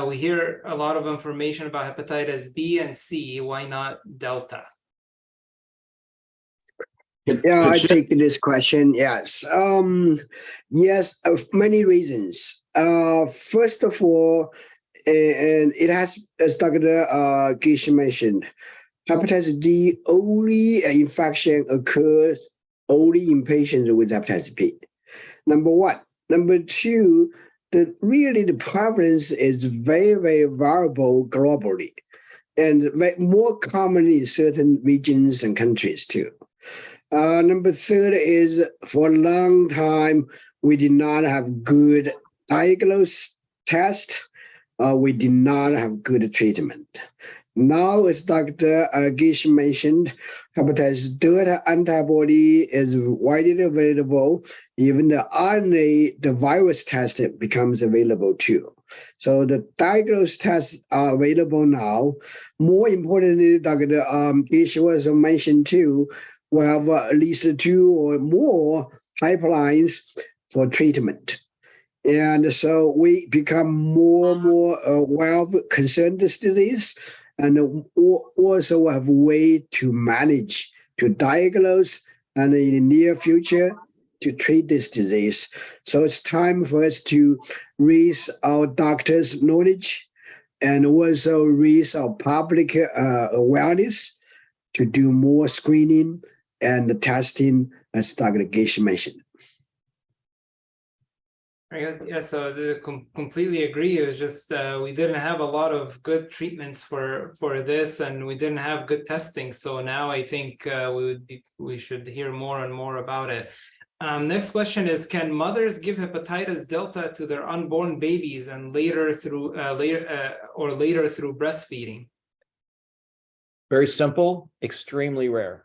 We hear a lot of information about hepatitis B and C. Why not Delta? Yeah, I take this question. Yes. Yes, many reasons. First of all, and it has, as Dr. Gish mentioned, hepatitis D only infection occurs only in patients with hepatitis B. Number one. Number two, the prevalence is very, very variable globally. and more commonly in certain regions and countries too. Number third is for a long time, we did not have good diagnosis test. We did not have good treatment. Now, as Dr. Gish mentioned, hepatitis Delta antibody is widely available. Even the RNA, the virus test becomes available too. So the diagnosis tests are available now. More importantly, Dr. Gish was mentioned too, we have at least 2 or more pipelines for treatment. And so we become more and more aware of concerned this disease, and also have a way to manage, to diagnose, and in the near future to treat this disease. So it's time for us to raise our doctors' knowledge and also raise our public awareness to do more screening and testing, as Dr. Gish mentioned. Yeah, so completely agree. It was just we didn't have a lot of good treatments for this, and we didn't have good testing. So now I think we should hear more and more about it. Next question is: can mothers give hepatitis delta to their unborn babies and later through through breastfeeding? Very simple, extremely rare.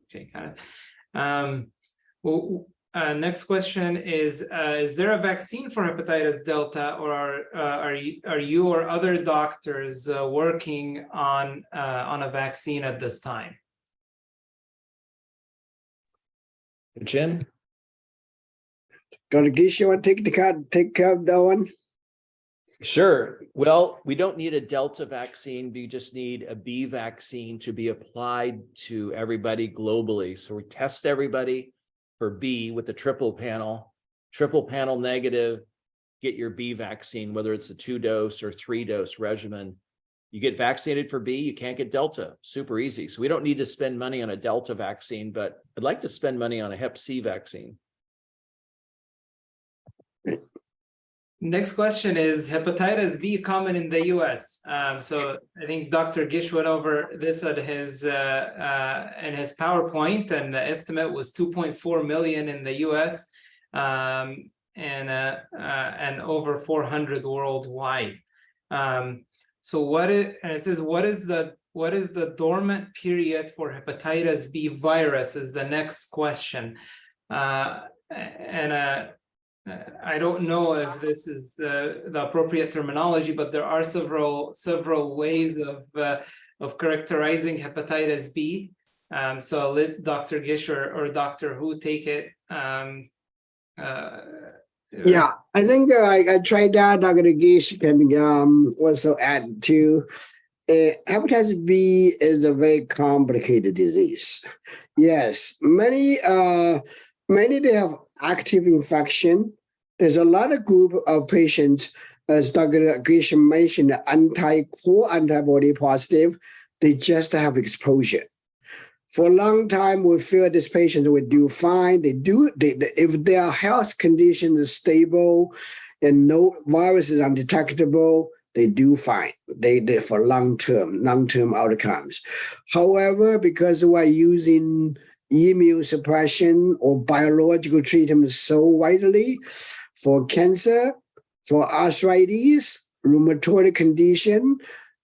Okay, got it. Next question is there a vaccine for hepatitis delta, or are you or other doctors working on a vaccine at this time? Jim? Dr. Gish, you want to take care of that one? Sure. Well, we don't need a Delta vaccine. We just need a B vaccine to be applied to everybody globally. So we test everybody for B with the triple panel negative, get your B vaccine, whether it's a 2-dose or 3-dose regimen. You get vaccinated for B, you can't get Delta. Super easy. So we don't need to spend money on a Delta vaccine, but I'd like to spend money on a Hep C vaccine. Next question is hepatitis B common in the US? So I think Dr. Gish went over this at his in his PowerPoint, and the estimate was 2.4 million in the US and over 400 worldwide. So it says what is the dormant period for hepatitis B virus is the next question. I don't know if this is the appropriate terminology, but there are several ways of characterizing hepatitis B. So I'll let Dr. Gish or Dr. Hu take it. Yeah, I think I tried that. Dr. Gish can also add to. Hepatitis B is a very complicated disease. Yes, many they have active infection. There's a lot of group of patients, as Dr. Gish mentioned, core antibody positive. They just have exposure. For a long time, we feel these patients would do fine. If their health condition is stable and no virus is undetectable, they do fine. They for long-term outcomes. However, because we're using immunosuppression or biological treatment so widely for cancer, for arthritis, rheumatoid condition,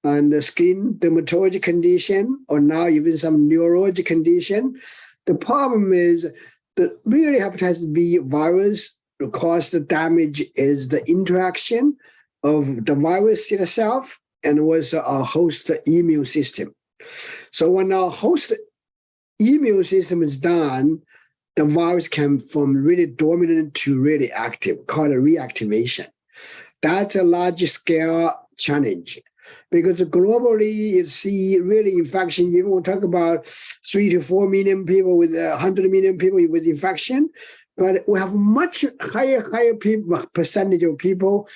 and the skin dermatology condition, or now even some neurologic condition. The problem is that really hepatitis B virus cause the damage is the interaction of the virus itself and also our host immune system. So when our host immune system is done, the virus can from really dormant to really active, called a reactivation. That's a large scale challenge because globally you see really infection. You will talk about 3 to 4 million people with 100 million people with infection, but we have much higher percentage of people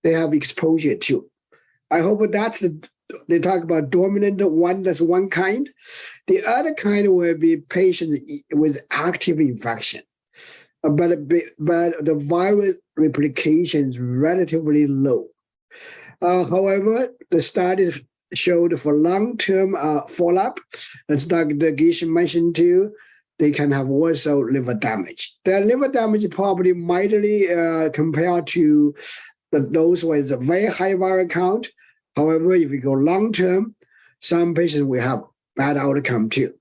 they have exposure to. I hope that's they talk about dominant one, that's one kind. The other kind will be patients with active infection. But the virus replication is relatively low. However, the studies showed for long-term follow-up, as Dr. Gish mentioned too, they can have also liver damage. The liver damage probably mildly compared to those with a very high viral count. However, if you go long-term, some patients will have bad outcome too.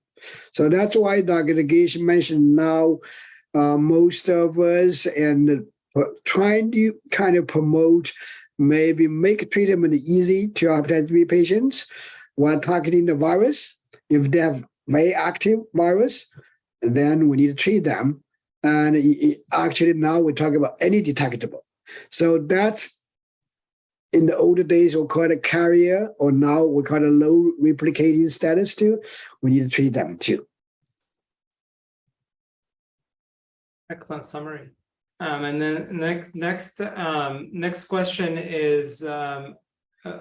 So that's why Dr. Gish mentioned now most of us and trying to kind of promote, maybe make treatment easy to hepatitis B patients while targeting the virus. If they have very active virus, then we need to treat them. And actually now we're talking about any detectable. So that's, in the older days, we'll call it a carrier, or now we call it a low replicating status too. We need to treat them too. Excellent summary. And then next question is,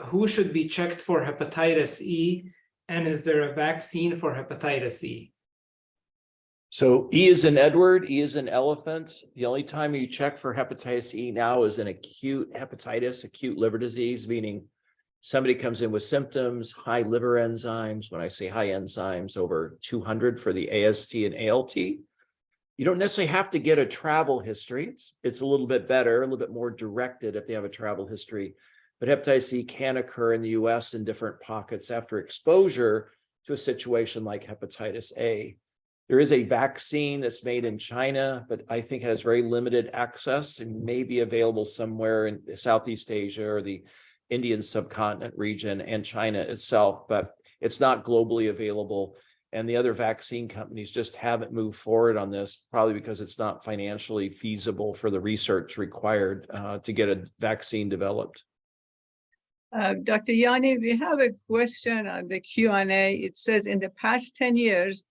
who should be checked for hepatitis E, and is there a vaccine for hepatitis E? So E is in Edward, E is in elephant. The only time you check for hepatitis E now is an acute hepatitis, acute liver disease, meaning somebody comes in with symptoms, high liver enzymes. When I say high enzymes, over 200 for the AST and ALT. You don't necessarily have to get a travel history. It's a little bit better, a little bit more directed if they have a travel history. But hepatitis E can occur in the US in different pockets after exposure to a situation like hepatitis A. There is a vaccine that's made in China, but I think it has very limited access and may be available somewhere in Southeast Asia or the Indian subcontinent region and China itself, but it's not globally available. And the other vaccine companies just haven't moved forward on this, probably because it's not financially feasible for the research required to get a vaccine developed. Dr. Yanni, we have a question on the Q&A. It says, in the past 10 years,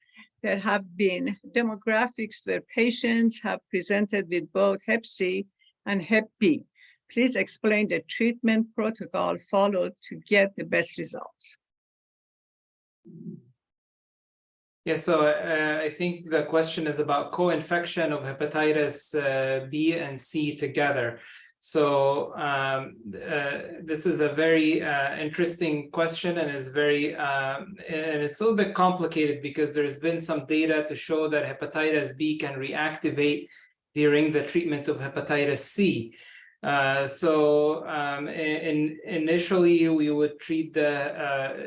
there have been demographics where patients have presented with both Hep C and Hep B. Please explain the treatment protocol followed to get the best results. Yeah, so I think the question is about co-infection of hepatitis B and C together. So this is a very interesting question, and is very and it's a little bit complicated because there's been some data to show that hepatitis B can reactivate during the treatment of hepatitis C. Initially we would treat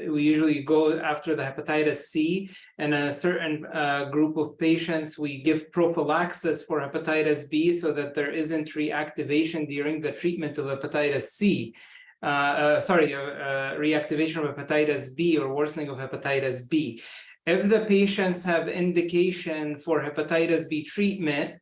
we usually go after the hepatitis C, and a certain group of patients we give prophylaxis for hepatitis B so that there isn't reactivation during the treatment of hepatitis C. Reactivation of hepatitis B or worsening of hepatitis B. If the patients have indication for hepatitis B treatment,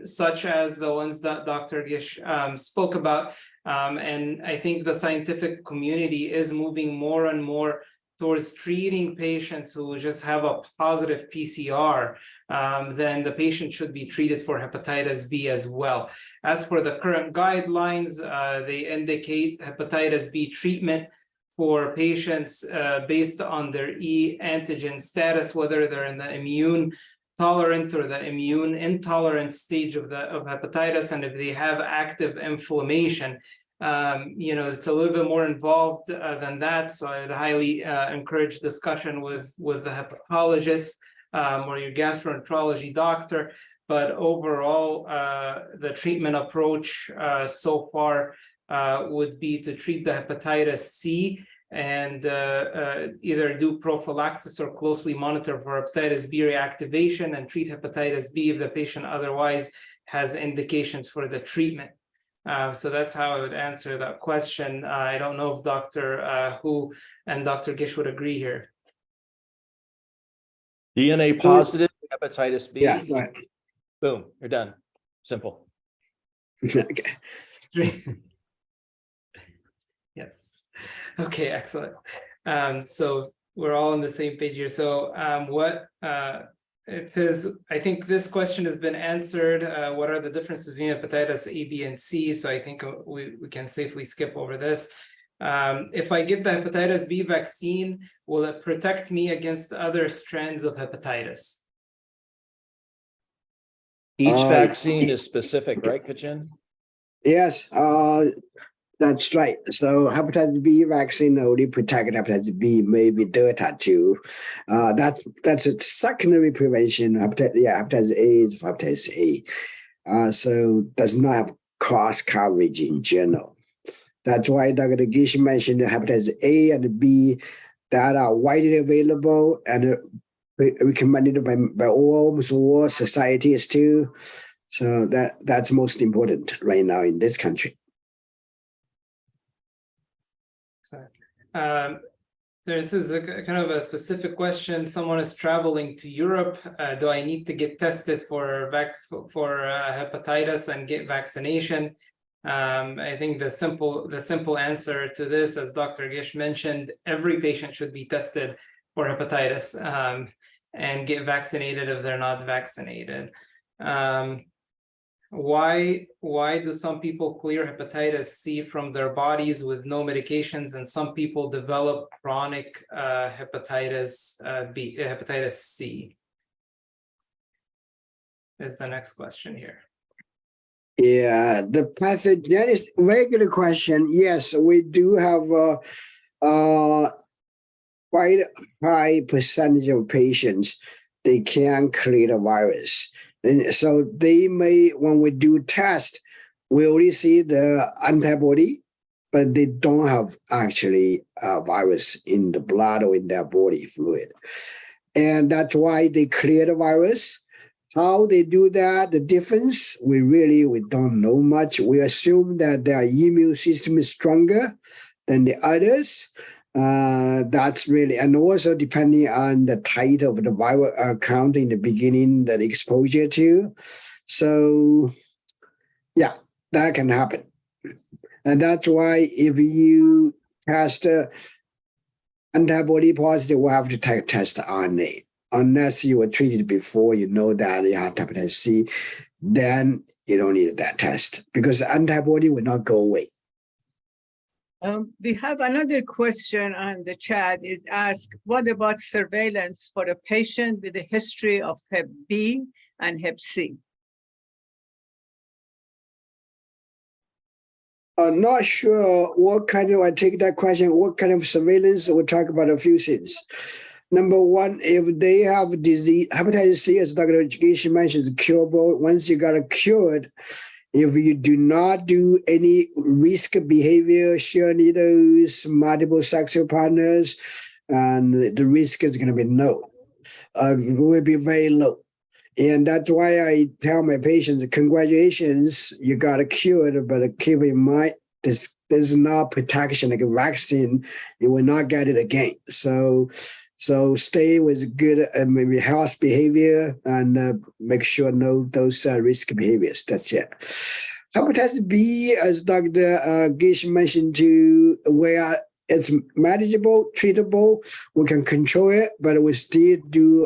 such as the ones that Dr. Gish spoke about. And I think the scientific community is moving more and more towards treating patients who just have a positive PCR, then the patient should be treated for hepatitis B as well. As for the current guidelines, they indicate hepatitis B treatment for patients based on their E antigen status, whether they're in the immune tolerant or the immune intolerant stage of hepatitis, and if they have active inflammation. It's a little bit more involved than that, so I'd highly encourage discussion with the hepatologist or your gastroenterology doctor. But overall, the treatment approach so far would be to treat the hepatitis C and either do prophylaxis or closely monitor for hepatitis B reactivation, and treat hepatitis B if the patient otherwise has indications for the treatment. So that's how I would answer that question. I don't know if Dr. Hu and Dr. Gish would agree here. DNA positive hepatitis B. Yeah, go ahead. Boom, you're done. Simple. Okay. Yes. Okay, excellent. So we're all on the same page here. So it says, I think this question has been answered. What are the differences between hepatitis A, B, and C? So I think we can safely skip over this. If I get the hepatitis B vaccine, will it protect me against other strands of hepatitis? Each vaccine is specific, right, Kachin? Yes. That's right. So hepatitis B vaccine only protect hepatitis B, maybe Delta too. That's a secondary prevention. Hepatitis A is hepatitis A. So does not have cross coverage in general. That's why Dr. Gish mentioned hepatitis A and B that are widely available and recommended by almost all societies too. So that's most important right now in this country. This is a kind of a specific question. Someone is traveling to Europe. Do I need to get tested for hepatitis and get vaccination? I think the simple answer to this, as Dr. Gish mentioned, every patient should be tested for hepatitis and get vaccinated if they're not vaccinated. Why do some people clear hepatitis C from their bodies with no medications, and some people develop chronic hepatitis C? Is the next question here. Yeah, the passage, that is a very good question. Yes, we do have quite a high percentage of patients, they can clear the virus. And so they may, when we do test, we only see the antibody, but they don't have actually a virus in the blood or in their body fluid. And that's why they clear the virus. How they do that, the difference, we don't know much. We assume that their immune system is stronger than the others. That's really, and also depending on the type of the viral count in the beginning, that exposure to. So, yeah, that can happen. And that's why if you test antibody positive, we have to test RNA. Unless you were treated before, you know that you have hepatitis C, then you don't need that test because antibody will not go away. We have another question on the chat. It asks, what about surveillance for a patient with a history of Hep B and Hep C? I'm not sure what kind of, I take that question, what kind of surveillance, we'll talk about a few things. Number one, if they have disease, hepatitis C, as Dr. Education mentioned, is curable. Once you got it cured, if you do not do any risk behavior, share needles, multiple sexual partners, and the risk is going to be low. It will be very low. And that's why I tell my patients, congratulations, you got it cured, but keep in mind, there's no protection like a vaccine. You will not get it again. So stay with good maybe health behavior and make sure no those risk behaviors. That's it. Hepatitis B, as Dr. Gish mentioned too, where it's manageable, treatable, we can control it, but we still do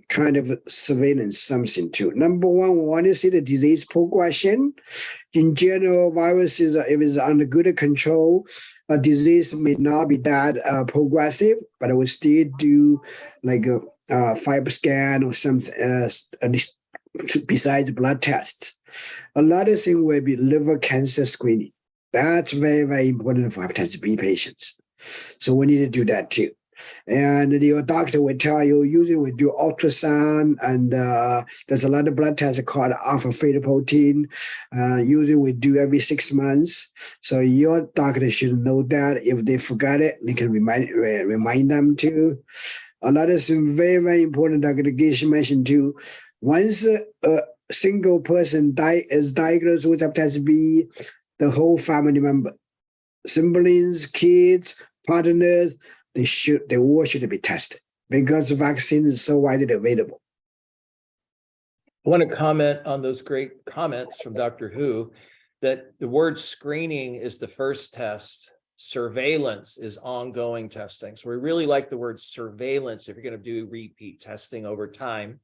kind of surveillance something too. Number one, we want to see the disease progression. In general, viruses, if it's under good control, a disease may not be that progressive, but we still do like a fiber scan or something besides blood tests. Another thing will be liver cancer screening. That's very, very important for hepatitis B patients. So we need to do that too. And your doctor will tell you, usually we do ultrasound, and there's a lot of blood tests called alpha-fetoprotein. Usually we do every 6 months. So your doctor should know that. If they forgot it, they can remind them too. Another thing very, very important, Dr. Gish mentioned too, once a single person is diagnosed with hepatitis B, the whole family member, siblings, kids, partners, they all should be tested because the vaccine is so widely available. I want to comment on those great comments from Dr. Hu, that the word screening is the first test, surveillance is ongoing testing. So we really like the word surveillance if you're going to do repeat testing over time.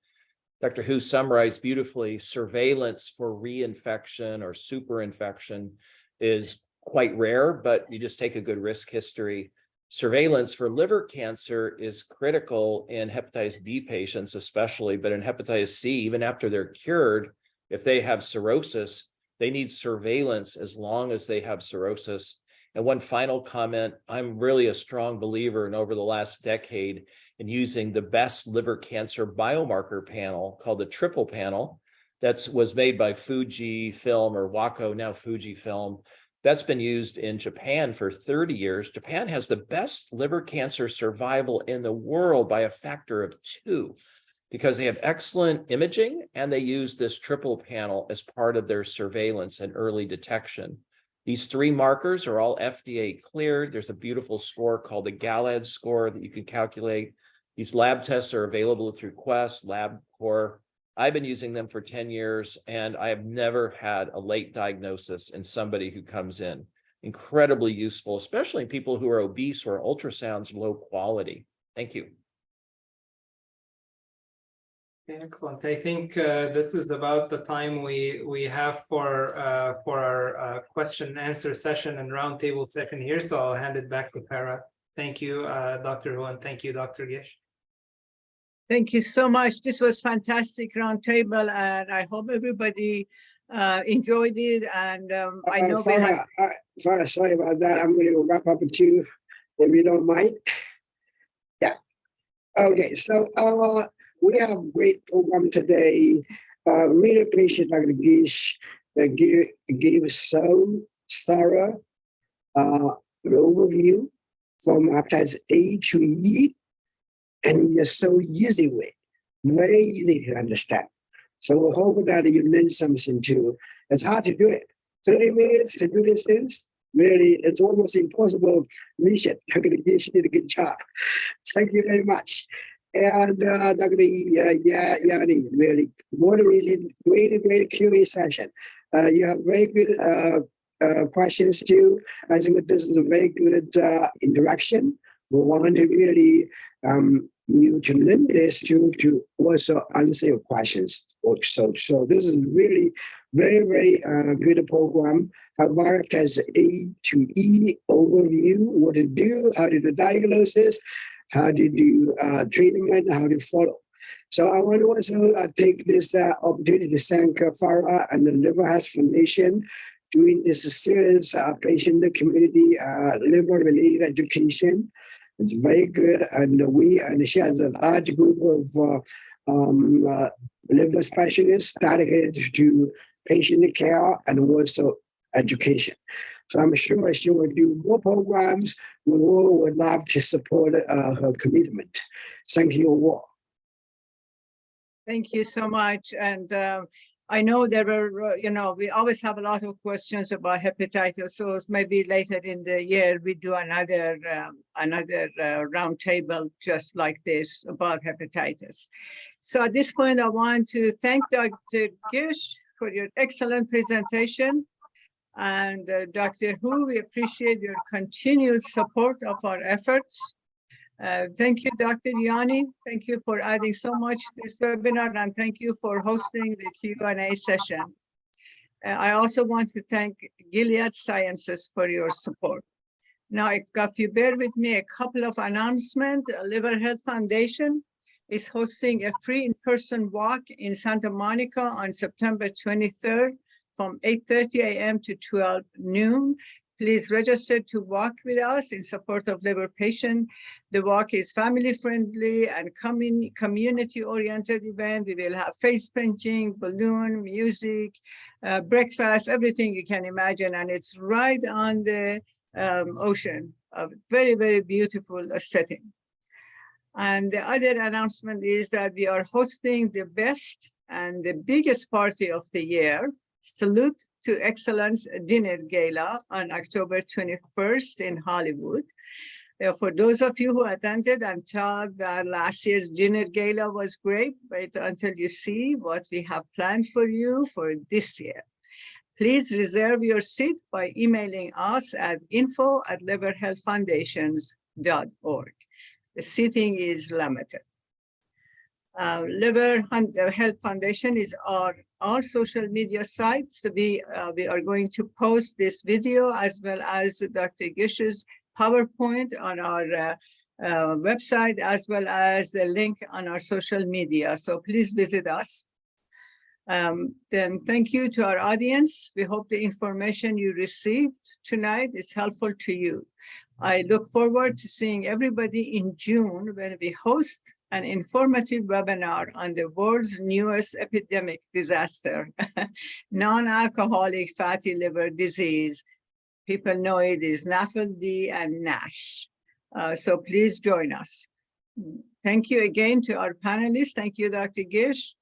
Dr. Hu summarized beautifully, surveillance for reinfection or superinfection is quite rare, but you just take a good risk history. Surveillance for liver cancer is critical in hepatitis B patients, especially, but in hepatitis C, even after they're cured, if they have cirrhosis, they need surveillance as long as they have cirrhosis. And one final comment, I'm really a strong believer in over the last decade in using the best liver cancer biomarker panel called the triple panel. Was made by Fujifilm or Wako, now Fujifilm. That's been used in Japan for 30 years. Japan has the best liver cancer survival in the world by a factor of 2 because they have excellent imaging and they use this triple panel as part of their surveillance and early detection. These 3 markers are all FDA cleared. There's a beautiful score called the GALAD score that you can calculate. These lab tests are available through Quest, LabCorp. I've been using them for 10 years, and I have never had a late diagnosis in somebody who comes in. Incredibly useful, especially in people who are obese or ultrasounds low quality. Thank you. Excellent. I think this is about the time we have for our question and answer session and roundtable session here. So I'll hand it back to Farah. Thank you, Dr. Hu, and thank you, Dr. Gish. Thank you so much. This was fantastic roundtable, and I hope everybody enjoyed it. And I know Farah, sorry about that. I'm going to wrap up with you, if you don't mind. Yeah. Okay. So we have a great program today. Really appreciate Dr. Gish gave so thorough an overview from hepatitis A to E. And you're so easy with, very easy to understand. So we hope that you learn something too. It's hard to do it. 30 minutes to do these things, really, it's almost impossible mission. Dr. Gish did a good job. Thank you very much. And Dr. Yani, really moderated, great Q&A session. You have very good questions too. I think this is a very good interaction. We want to really you to limit this to also answer your questions also. So this is really very good program. Hepatitis A to E overview, what to do, how to do diagnosis, how to do treatment, how to follow. So I want to also take this opportunity to thank Farah and the Liver Health Foundation doing this series of patient community liver-related education. It's very good, and she has a large group of liver specialists dedicated to patient care and also education. So I'm sure she will do more programs. We all would love to support her commitment. Thank you all. thank you so much. And I know there were, we always have a lot of questions about hepatitis. So maybe later in the year, we do another roundtable just like this about hepatitis. So at this point, I want to thank Dr. Gish for your excellent presentation. And Dr. Hu, we appreciate your continued support of our efforts. Thank you, Dr. Yani. Thank you for adding so much to this webinar, and thank you for hosting the Q&A session. I also want to thank Gilead Sciences for your support. Now, if you bear with me, a couple of announcements. Liver Health Foundation is hosting a free in-person walk in Santa Monica on September 23rd from 8:30 a.m. to 12 noon. Please register to walk with us in support of liver patients. The walk is family-friendly and community-oriented event. We will have face painting, balloon, music, breakfast, everything you can imagine. And it's right on the ocean, a very, very beautiful setting. And the other announcement is that we are hosting the best and the biggest party of the year, Salute to Excellence Dinner Gala on October 21st in Hollywood. For those of you who attended and thought that last year's dinner gala was great, wait until you see what we have planned for you for this year. Please reserve your seat by emailing us at info@liverhealthfoundations.org. The seating is limited. Liver Health Foundation is on all social media sites. We are going to post this video as well as Dr. Gish's PowerPoint on our website, as well as the link on our social media. So please visit us. Then thank you to our audience. We hope the information you received tonight is helpful to you. I look forward to seeing everybody in June when we host an informative webinar on the world's newest epidemic disaster, non-alcoholic fatty liver disease. People know it is NAFLD and NASH. So please join us. Thank you again to our panelists. Thank you, Dr. Gish.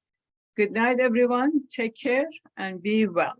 Good night, everyone. Take care and be well.